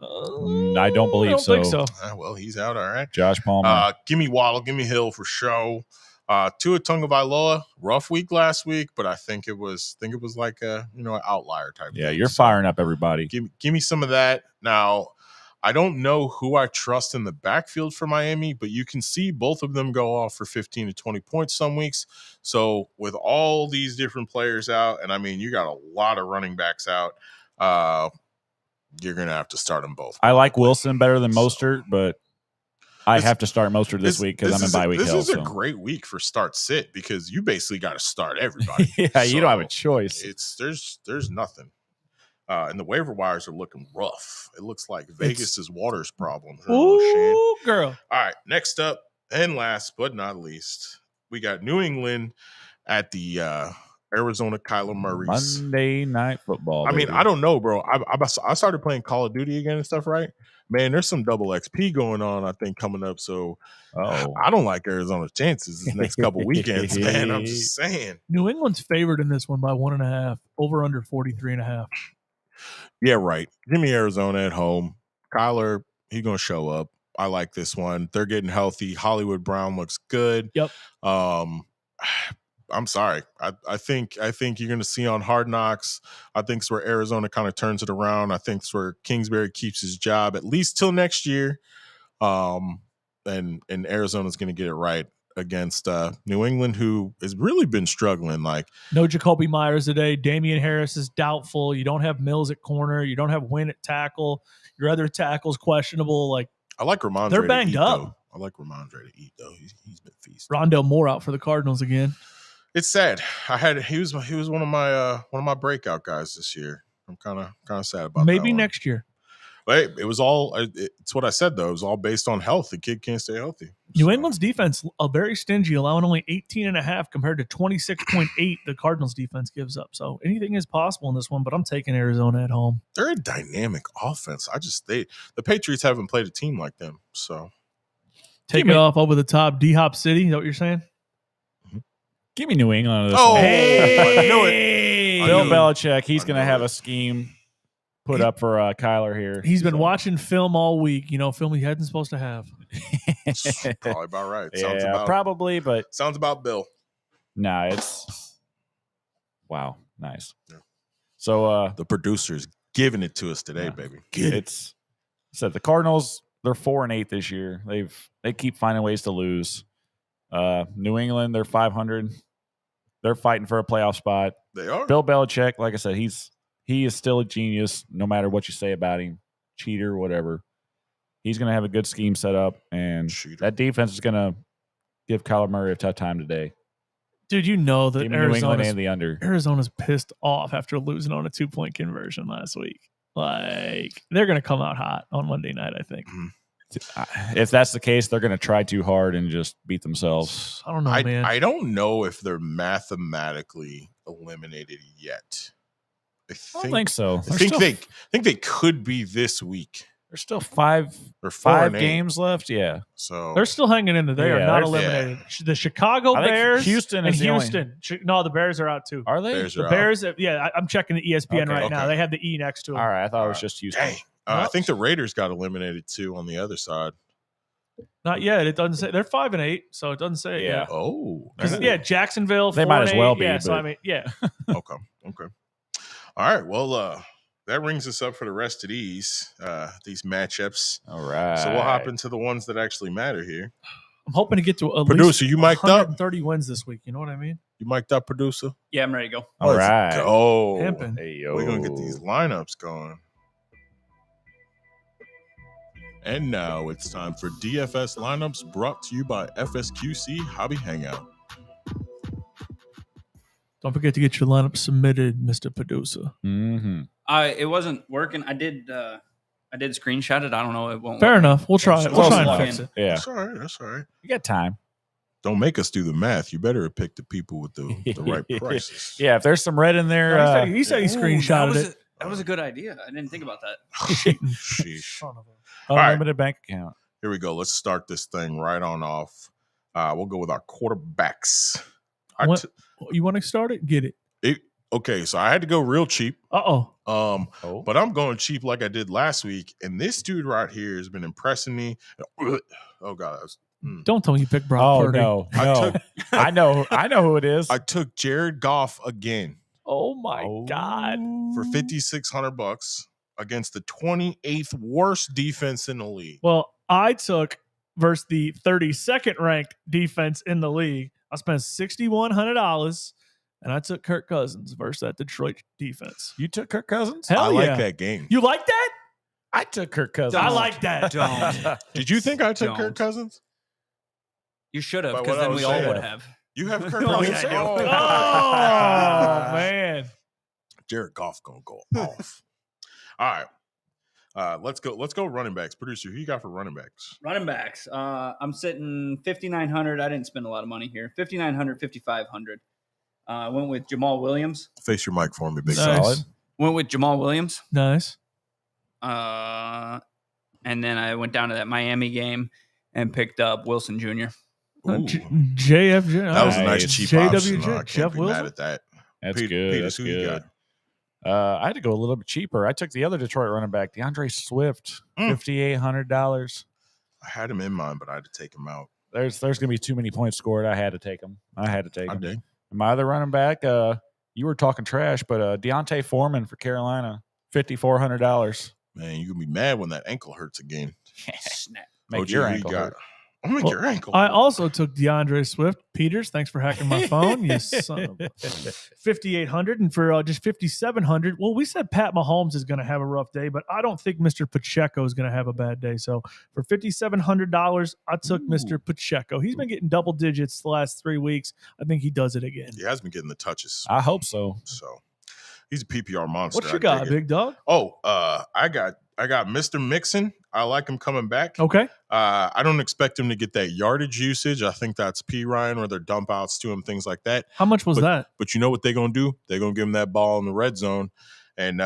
I don't believe so.
Think so.
Well, he's out. All right.
Josh Palmer.
Give me Waddle. Give me Hill for show. Tua Tagovailoa, rough week last week, but I think it was like a an outlier type.
Yeah,
thing.
you're firing up everybody.
Give me some of that. Now, I don't know who I trust in the backfield for Miami, but you can see both of them go off for 15 to 20 points some weeks. So with all these different players out, and I mean, you got a lot of running backs out, you're going to have to start them both.
I like Wilson better than Mostert, but I have to in Mostert this week because I'm in bye week.
This is a great week for start sit because you basically got to start everybody.
You don't have a choice.
There's nothing. And the waiver wires are looking rough. It looks like Vegas's Waters problem.
Ooh, girl.
All right, next up and last but not least, we got New England at the Arizona Kyler Murray's
Monday Night Football.
I mean, I don't know, bro. I started playing Call of Duty again and stuff, right? Man, there's some double XP going on, I think, coming up. So I don't like Arizona's chances this next couple weekends, man. I'm just saying.
New England's favored in this one by 1.5, over under 43.5.
Yeah, right. Give me Arizona at home. Kyler, he's going to show up. I like this one. They're getting healthy. Hollywood Brown looks good.
Yep.
I'm sorry. I think you're going to see on Hard Knocks. I think it's where Arizona kind of turns it around. I think it's where Kingsbury keeps his job at least till next year. And Arizona's going to get it right against New England, who has really been struggling. Like,
no Jacoby Myers today. Damian Harris is doubtful. You don't have Mills at corner. You don't have Wynn at tackle. Your other tackle's questionable. Like,
I like Ramondre.
They're banged up.
Though. I like Ramondre to eat though. He's been feasting.
Rondell Moore out for the Cardinals again.
It's sad. He was one of my breakout guys this year. I'm kind of sad about
maybe
that
next year.
But it was all. It's what I said though. It was all based on health. The kid can't stay healthy.
New England's defense very stingy, allowing only 18.5 compared to 26.8 the Cardinals defense gives up. So anything is possible in this one, but I'm taking Arizona at home.
They're a dynamic offense. The Patriots haven't played a team like them. So
take it off over the top. D-Hop City. Is that what you're saying?
Give me New England on this
one.
Hey,
I knew it.
Bill Belichick. He's going to have a scheme put up for Kyler here.
He's been watching film all week. Film he hadn't supposed to have.
Probably about right.
Probably, but
sounds about Bill.
Nah, it's wow, nice. Yeah. So
the producer's giving it to us today, baby.
It's said the Cardinals. They're 4-8 this year. They keep finding ways to lose. New England, they're 500. They're fighting for a playoff spot.
They are.
Bill Belichick, like I said, he is still a genius, no matter what you say about him, cheater, whatever. He's going to have a good scheme set up, and that defense is going to give Kyler Murray a tough time today.
Dude, you know that
Arizona's
pissed off after losing on a 2-point conversion last week. Like, they're going to come out hot on Monday night, I think.
If that's the case, they're going to try too hard and just beat themselves.
I don't know, man.
I don't know if they're mathematically eliminated yet.
I don't think so.
I think they could be this week.
There's still five games left. Yeah.
So
they're still hanging in there. They are not eliminated. Yeah. The Chicago Bears
Houston
and Houston. No, the Bears are out too.
Are they?
The Bears, yeah. I'm checking the ESPN now. They have the E next to them.
All right. I thought it was just Houston.
Dang. I think the Raiders got eliminated too on the other side.
Not yet. It doesn't say. They're 5-8, so it doesn't say. Yeah.
Oh.
Jacksonville.
They might as well be.
Yeah. So I mean, yeah.
Okay. All right. Well, that rings us up for the rest of these matchups.
All right.
So we'll hop into the ones that actually matter here.
I'm hoping to get to at
producer,
least
you mic'd up?
130 wins this week. You know what I mean?
You mic'd up, producer?
Yeah, I'm ready to go.
All right.
Go.
Pimpin'.
Hey, yo.
We're going to get these lineups going. And now it's time for DFS lineups brought to you by FSQC Hobby Hangout.
Don't forget to get your lineup submitted, Mr. Producer.
Mm-hmm.
It wasn't working. I did screenshot it. I don't know. It won't.
Fair enough. We'll try it. We'll try and fix it.
Yeah.
That's all right.
You got time.
Don't make us do the math. You better have picked the people with the right prices.
Yeah, if there's some red in there.
He said he screenshotted it.
That was a good idea. I didn't think about that.
Sheesh.
Unlimited bank account.
Here we go. Let's start this thing right on off. We'll go with our quarterbacks.
You want to start it? Get it.
Okay, so I had to go real cheap.
But
I'm going cheap like I did last week, and this dude right here has been impressing me. Oh God,
don't tell me you picked Brock Purdy.
No. I know who it is.
I took Jared Goff again.
Oh my God,
for $5,600 against the 28th worst defense in the league.
Well, I took versus the 32nd ranked defense in the league. I spent $6,100, and I took Kirk Cousins versus that Detroit defense.
You took Kirk Cousins?
I like that game.
You like that?
I took Kirk Cousins.
I like that.
Don't.
Did you think I took Kirk Cousins?
You should have, because then we all would have.
You have Kirk Cousins?
Oh, man.
Jared Goff gonna go off. All right. Let's go running backs. Producer, who you got for running backs?
Running backs. I'm sitting 5,900. I didn't spend a lot of money here. 5,900, 5,500. I went with Jamal Williams.
Face your mic for me, big
Solid.
Went with Jamal Williams.
Nice.
And then I went down to that Miami game and picked up Wilson Jr.
JFJ.
That was a nice cheap option.
JWJ.
I can't be mad at that.
That's good. That's good. I had to go a little bit cheaper. I took the other Detroit running back, DeAndre Swift, $5,800.
I had him in mind, but I had to take him out.
There's going to be too many points scored. I had to take him. I
did.
My other running back, you were talking trash, but Deontay Foreman for Carolina, $5,400.
Man, you're going to be mad when that ankle hurts again.
Snap.
Make your ankle hurt.
I'll make your ankle.
I also took DeAndre Swift. Peters, thanks for hacking my phone. You son of a 5,800, and for just 5,700. Well, we said Pat Mahomes is going to have a rough day, but I don't think Mr. Pacheco is going to have a bad day. So for $5,700, I took Mr. Pacheco. He's been getting double digits the last 3 weeks. I think he does it again.
He has been getting the touches.
I hope so.
So He's a PPR monster.
What you got, big dog?
Oh, I got Mr. Mixon. I like him coming back.
Okay.
I don't expect him to get that yardage usage. I think that's P. Ryan or their dump outs to him, things like that.
How much was that?
But you know what they're going to do? They're going to give him that ball in the red zone. And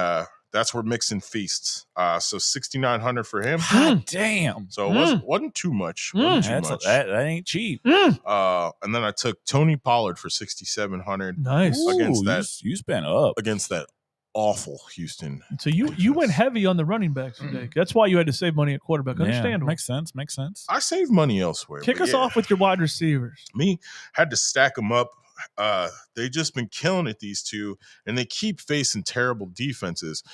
that's where Mixon feasts. So $6,900 for him.
God damn.
So it wasn't too much.
That ain't cheap.
And then I took Tony Pollard for $6,700.
Nice.
Against that,
you spent up
against that awful Houston.
So you went heavy on the running backs today. That's why you had to save money at quarterback. Understandable.
Makes sense.
I saved money elsewhere.
Kick us off with your wide receivers.
Me had to stack them up. They just been killing it, these two, and they keep facing terrible defenses.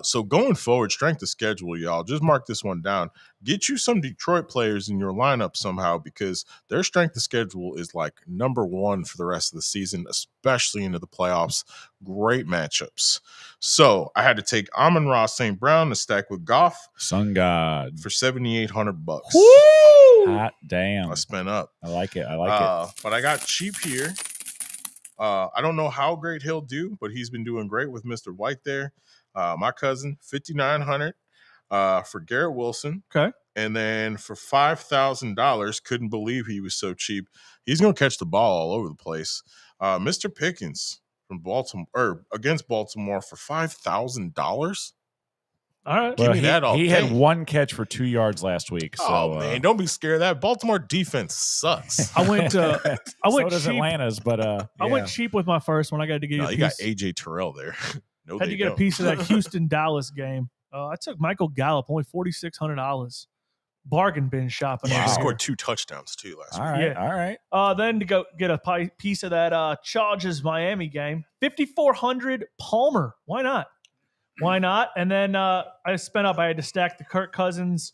So going forward, strength of schedule, y'all, just mark this one down. Get you some Detroit players in your lineup somehow, because their strength of schedule is like number one for the rest of the season, especially into the playoffs. Great matchups. So I had to take Amon-Ra St. Brown to stack with Goff.
Sun God.
For $7,800.
Woo!
Hot damn.
I spent up.
I like it.
But I got cheap here. I don't know how great he'll do, but he's been doing great with Mr. White there. My cousin, $5,900 for Garrett Wilson.
Okay.
And then for $5,000, couldn't believe he was so cheap. He's going to catch the ball all over the place. Mr. Pickens from Baltimore, or against Baltimore for $5,000.
All right.
Give me that all
He
day.
had one catch for 2 yards last week. So,
oh man, don't be scared of that. Baltimore defense sucks.
I went
so does
cheap.
Atlanta's, but
I went cheap with my first one. I got to get
you got AJ Terrell there. No,
had to get a piece of that Houston Dallas game. I took Michael Gallup, only $4,600. Bargain bin shopping.
Yeah, he scored 2 touchdowns too last week.
All right.
Then to go get a piece of that Chargers Miami game, $5,400. Palmer, why not? Why not? And then I spent up. I had to stack the Kirk Cousins,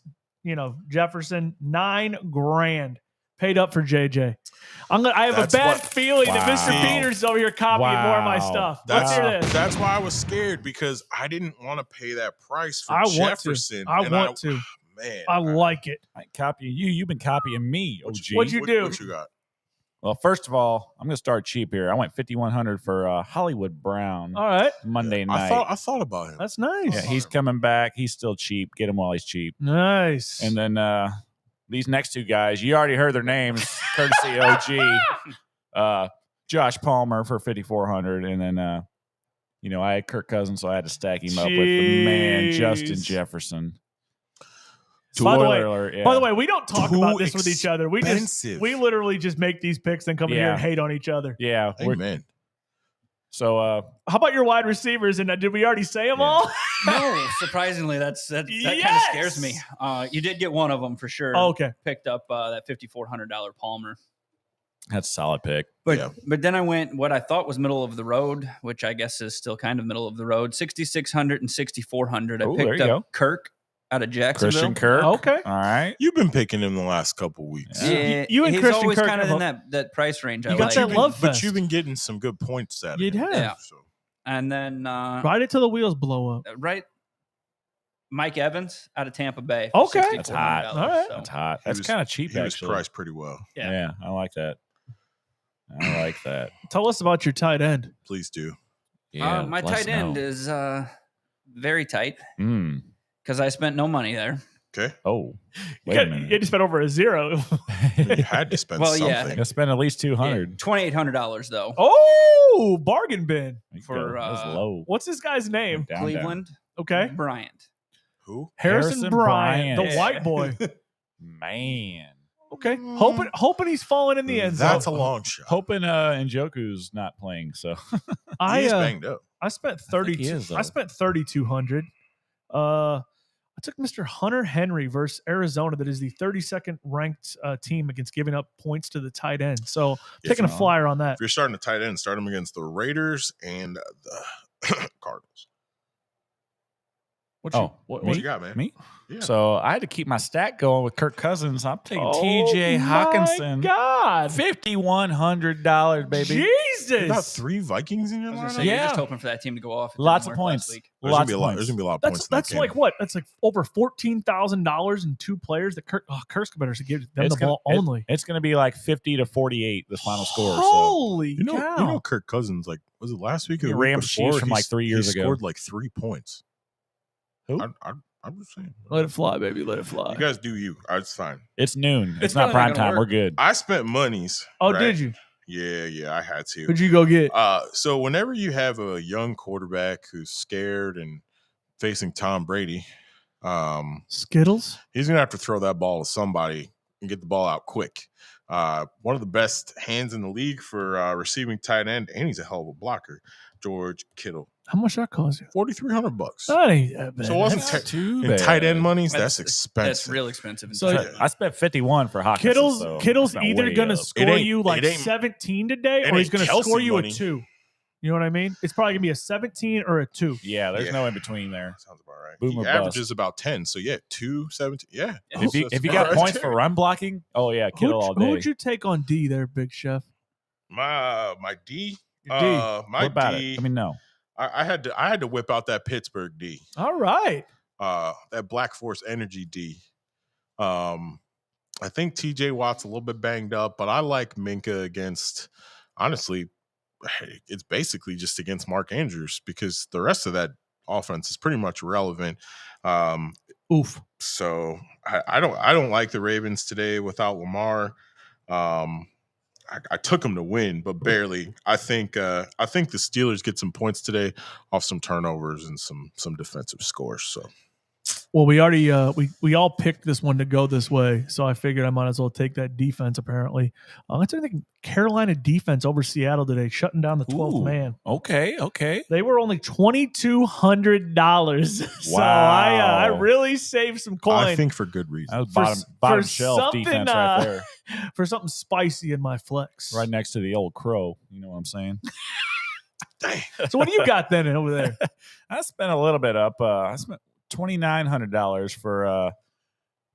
Jefferson, $9,000 paid up for JJ. I have a bad feeling that Mr. Peters is over here copying more of my stuff. Let's hear this.
That's why I was scared, because I didn't want to pay that price for Jefferson.
I want to.
Man,
I like it.
I copy you. You've been copying me, OG.
What'd you do?
What you got?
Well, first of all, I'm going to start cheap here. I went $5,100 for Hollywood Brown.
All right.
Monday night.
I thought about him.
That's nice.
Yeah, he's coming back. He's still cheap. Get him while he's cheap.
Nice.
And then these next two guys, you already heard their names, courtesy OG. Josh Palmer for $5,400, and then I had Kirk Cousins, so I had to stack him up with the man Justin Jefferson.
By the way, we don't talk about this with each other. We literally just make these picks and come in here and hate on each other.
Yeah.
Amen.
So
how about your wide receivers? And did we already say them all?
No, surprisingly, that kind of scares me. You did get one of them for sure.
Oh, okay.
Picked up that $5,400 Palmer.
That's a solid pick.
But then I went what I thought was middle of the road, which I guess is still kind of middle of the road, $6,600 and $6,400. I picked up Kirk out of Jacksonville.
Christian Kirk.
Okay.
All right.
You've been picking him the last couple weeks.
Yeah.
You and
he's
Christian
always
Kirk
kind of in that price range.
You got that love fest.
But you've been getting some good points out of
You'd have.
Yeah. So. And then
ride it till the wheels blow up.
Right. Mike Evans out of Tampa Bay.
Okay.
That's hot.
All right.
So. That's hot. That's kind of cheap,
he
actually.
was priced pretty well.
Yeah. I like that.
Tell us about your tight end.
Please do.
Yeah.
My tight end is very tight
Mm.
because I spent no money there.
Okay.
Oh, wait a minute.
You had to spend over a zero.
You had to spend something.
You got to spend at least $200.
$2,800 though.
Oh, bargain bin.
For
that's low.
What's this guy's name?
Cleveland.
Okay.
Bryant.
Who?
Harrison Bryant, the white boy.
Man.
Okay. Hoping he's falling in the end zone.
That's a long shot.
Hoping Njoku's not playing. So
he's banged up.
I spent $3,200. I took Mr. Hunter Henry versus Arizona. That is the 32nd ranked team against giving up points to the tight end. So taking a flyer on that.
If you're starting a tight end, start him against the Raiders and the Cardinals.
What
you got, man?
Me?
Yeah.
So I had to keep my stack going with Kirk Cousins. I'm taking T.J.
my
Hawkinson.
God,
$5,100, baby.
Jesus!
You got 3 Vikings in your
I was gonna
lineup?
say, you're just hoping for that team to go off. It
Lots
didn't
of
work last
points.
week.
There's gonna be a lot of points.
That's like what? That's like over $14,000 in 2 players that Kirk's better to give them the ball only.
It's going to be like 50 to 48, the final score.
Holy
you
cow!
You know, Kirk Cousins, like, was it last week or the week
Rams
before?
Chiefs from like 3 years ago.
He scored like 3 points.
Who?
I'm just saying.
Let it fly, baby. Let it fly.
You guys do you. It's fine.
It's noon. It's
probably
not
not
prime
gonna
time.
work.
We're good.
I spent monies.
Oh,
right?
did you?
Yeah, I had to.
Who'd you go get?
So whenever you have a young quarterback who's scared and facing Tom Brady,
Skittles?
he's gonna have to throw that ball to somebody and get the ball out quick. One of the best hands in the league for receiving tight end, and he's a hell of a blocker, George Kittle.
How much that cost you?
$4,300.
That ain't that bad.
So it wasn't
too
in
bad.
tight end monies. That's expensive.
That's real expensive.
So
I spent 51 for Hawkinson.
Kittle's
so
either going to score you like
it ain't-
17 today,
it
or he's
ain't
going to
Kelsey
score you
money.
a 2. You know what I mean? It's probably going to be a 17 or a 2.
Yeah, there's
Yeah.
no in between there.
Sounds about right.
Boom
He
or
averages about 10. So yeah, 217. Yeah.
If you got points for run blocking, oh yeah, Kittle all day.
Who'd you take on D there, Big Chef?
My D.
Your D.
My
what about
D.
it? I mean, no.
I had to whip out that Pittsburgh D.
All right.
That Black Force Energy D. I think TJ Watt's a little bit banged up, but I like Minka against, honestly, it's basically just against Mark Andrews because the rest of that offense is pretty much irrelevant.
Oof.
So I don't like the Ravens today without Lamar. I took them to win, but barely. I think the Steelers get some points today off some turnovers and some defensive scores. So,
well, we already we all picked this one to go this way, so I figured I might as well take that defense. Apparently, let's think Carolina defense over Seattle today, shutting down the 12th man.
Okay.
They were only $2,200. So I really saved some coin.
I think for good reason.
That was bottom shelf defense right there.
For something spicy in my flex.
Right next to the old crow. You know what I'm saying?
Dang.
So what do you got then over there?
I spent a little bit up. I spent $2,900 for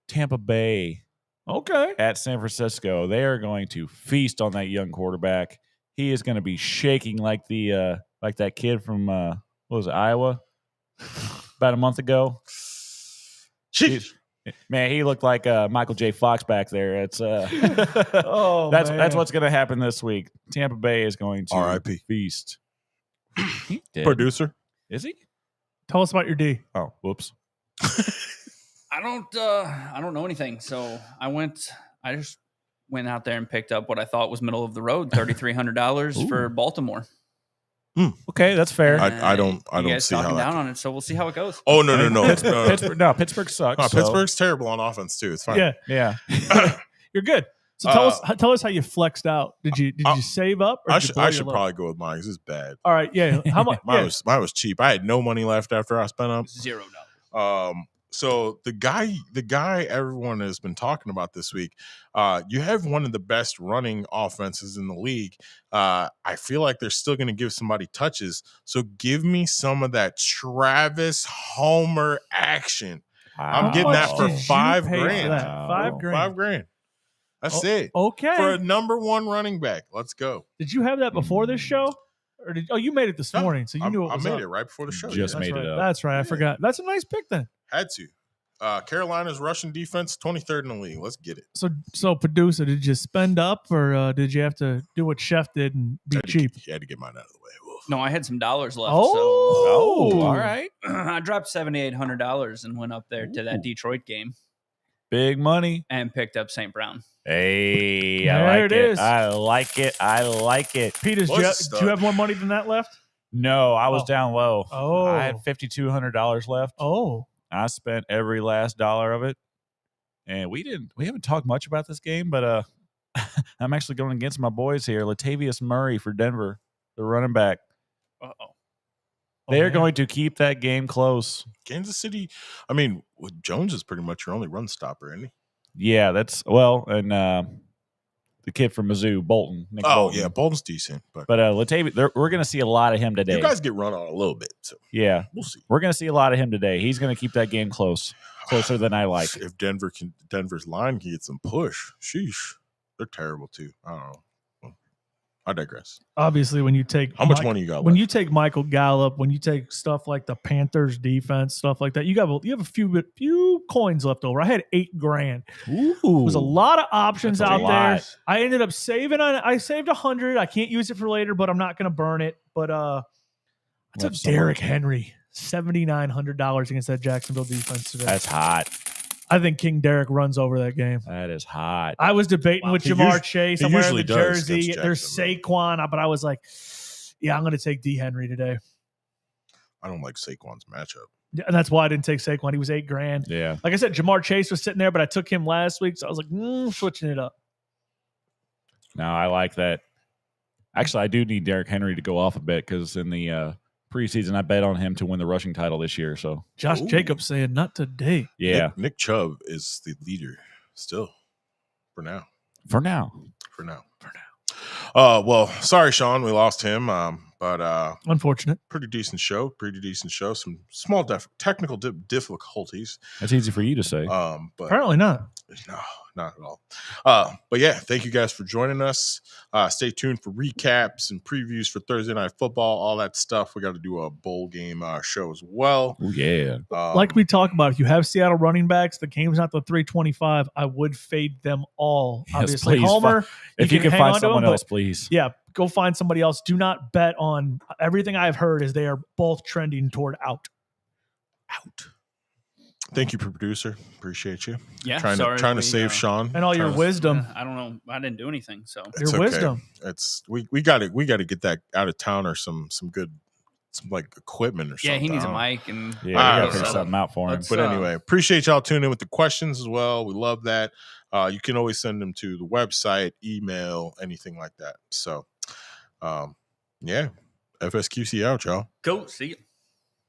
Tampa Bay.
Okay.
At San Francisco. They are going to feast on that young quarterback. He is going to be shaking like the like that kid from what was it, Iowa about a month ago. Man, he looked like Michael J. Fox back there. It's that's what's going to happen this week. Tampa Bay is going to
R.I.P.
feast.
Producer,
is he?
Tell us about your D.
Oh, whoops.
I don't know anything. So I just went out there and picked up what I thought was middle of the road, $3,300 for Baltimore.
Okay, that's fair.
I don't see how
talking down on it, so we'll see how it goes.
Oh no.
Pittsburgh sucks.
No, Pittsburgh's terrible on offense too. It's fine.
Yeah. You're good. So tell us how you flexed out. Did you save up? Or
I should probably go with mine because it's bad.
All right, yeah. How much?
Mine was cheap. I had no money left after I spent up
$0.
So the guy everyone has been talking about this week, you have one of the best running offenses in the league. I feel like they're still going to give somebody touches. So give me some of that Travis Homer action. I'm getting that for $5,000. $5,000. That's it.
Okay.
For a number 1 running back. Let's go.
Did you have that before this show? Or you made it this morning, so you knew it was
I made
up.
it right before the show.
Just made it up.
That's right. I forgot. That's a nice pick then.
Had to. Carolina's rushing defense, 23rd in the league. Let's get it.
So producer, did you spend up or did you have to do what Chef did and be cheap?
You had to get mine out of the way. Woof.
No, I had some dollars left.
Oh,
all right.
I dropped $7,800 and went up there to that Detroit game.
Big money.
And picked up St. Brown.
Hey,
there
I like
it is.
I like it.
Peters, do you have more money than that left?
No, I was down low.
Oh.
I had $5,200 left.
Oh.
I spent every last dollar of it. And we haven't talked much about this game, but I'm actually going against my boys here. Latavius Murray for Denver, the running back.
Uh-oh.
They're going to keep that game close.
Kansas City, I mean, Jones is pretty much your only run stopper, isn't he?
Yeah, and the kid from Mizzou, Bolton. Nick
Oh
Bolton.
yeah, Bolton's decent, but
Latavius, we're going to see a lot of him today.
you guys get run on a little bit, so
yeah,
we'll see.
We're going to see a lot of him today. He's going to keep that game closer than I like.
If Denver's line can get some push, sheesh, they're terrible too. I don't know. I digress.
Obviously, when you take
how much money you got
when
left?
you take Michael Gallup, when you take stuff like the Panthers defense, stuff like that, you have a few coins left over. I had $8,000.
Ooh,
There's a lot of options
That's a
out
lot.
there. I ended up saving on. I saved 100. I can't use it for later, but I'm not going to burn it. But I took Derrick Henry, $7,900 against that Jacksonville defense today.
That's hot.
I think King Derrick runs over that game.
That is hot.
I was debating with Jamar Chase. I'm wearing the
usually does
jersey.
against
There's
Jacksonville.
Saquon, but I was like, yeah, I'm going to take D. Henry today.
I don't like Saquon's matchup.
Yeah, and that's why I didn't take Saquon. He was $8,000.
Yeah.
Like I said, Jamar Chase was sitting there, but I took him last week, so I was like, switching it up.
No, I like that. Actually, I do need Derrick Henry to go off a bit because in the preseason, I bet on him to win the rushing title this year. So
Josh Jacobs saying, not today.
Yeah.
Nick Chubb is the leader still for now. Well, sorry, Sean, we lost him. But
unfortunate.
Pretty decent show. Some small technical difficulties.
That's easy for you to say.
But
apparently not.
No, not at all. But yeah, thank you guys for joining us. Stay tuned for recaps and previews for Thursday Night Football, all that stuff. We got to do a bowl game show as well.
Oh, yeah.
Like we talked about, if you have Seattle running backs, the game's not the 325. I would fade them all.
Yes,
obviously,
please.
Homer.
If you can
hang
find
on to
someone
him,
else, please.
Yeah, go find somebody else. Do not bet on everything I've heard is they are both trending toward out.
Thank you, producer. Appreciate you.
Yeah,
trying to save Sean
and all your wisdom.
I don't know. I didn't do anything. So
it's
your wisdom.
It's we got to get that out of town or some good like equipment or something.
Yeah, he needs a mic and
we gotta figure something out for him.
But anyway, appreciate y'all tuning in with the questions as well. We love that. You can always send them to the website, email, anything like that. So, yeah, FSQC out, y'all.
Go see you.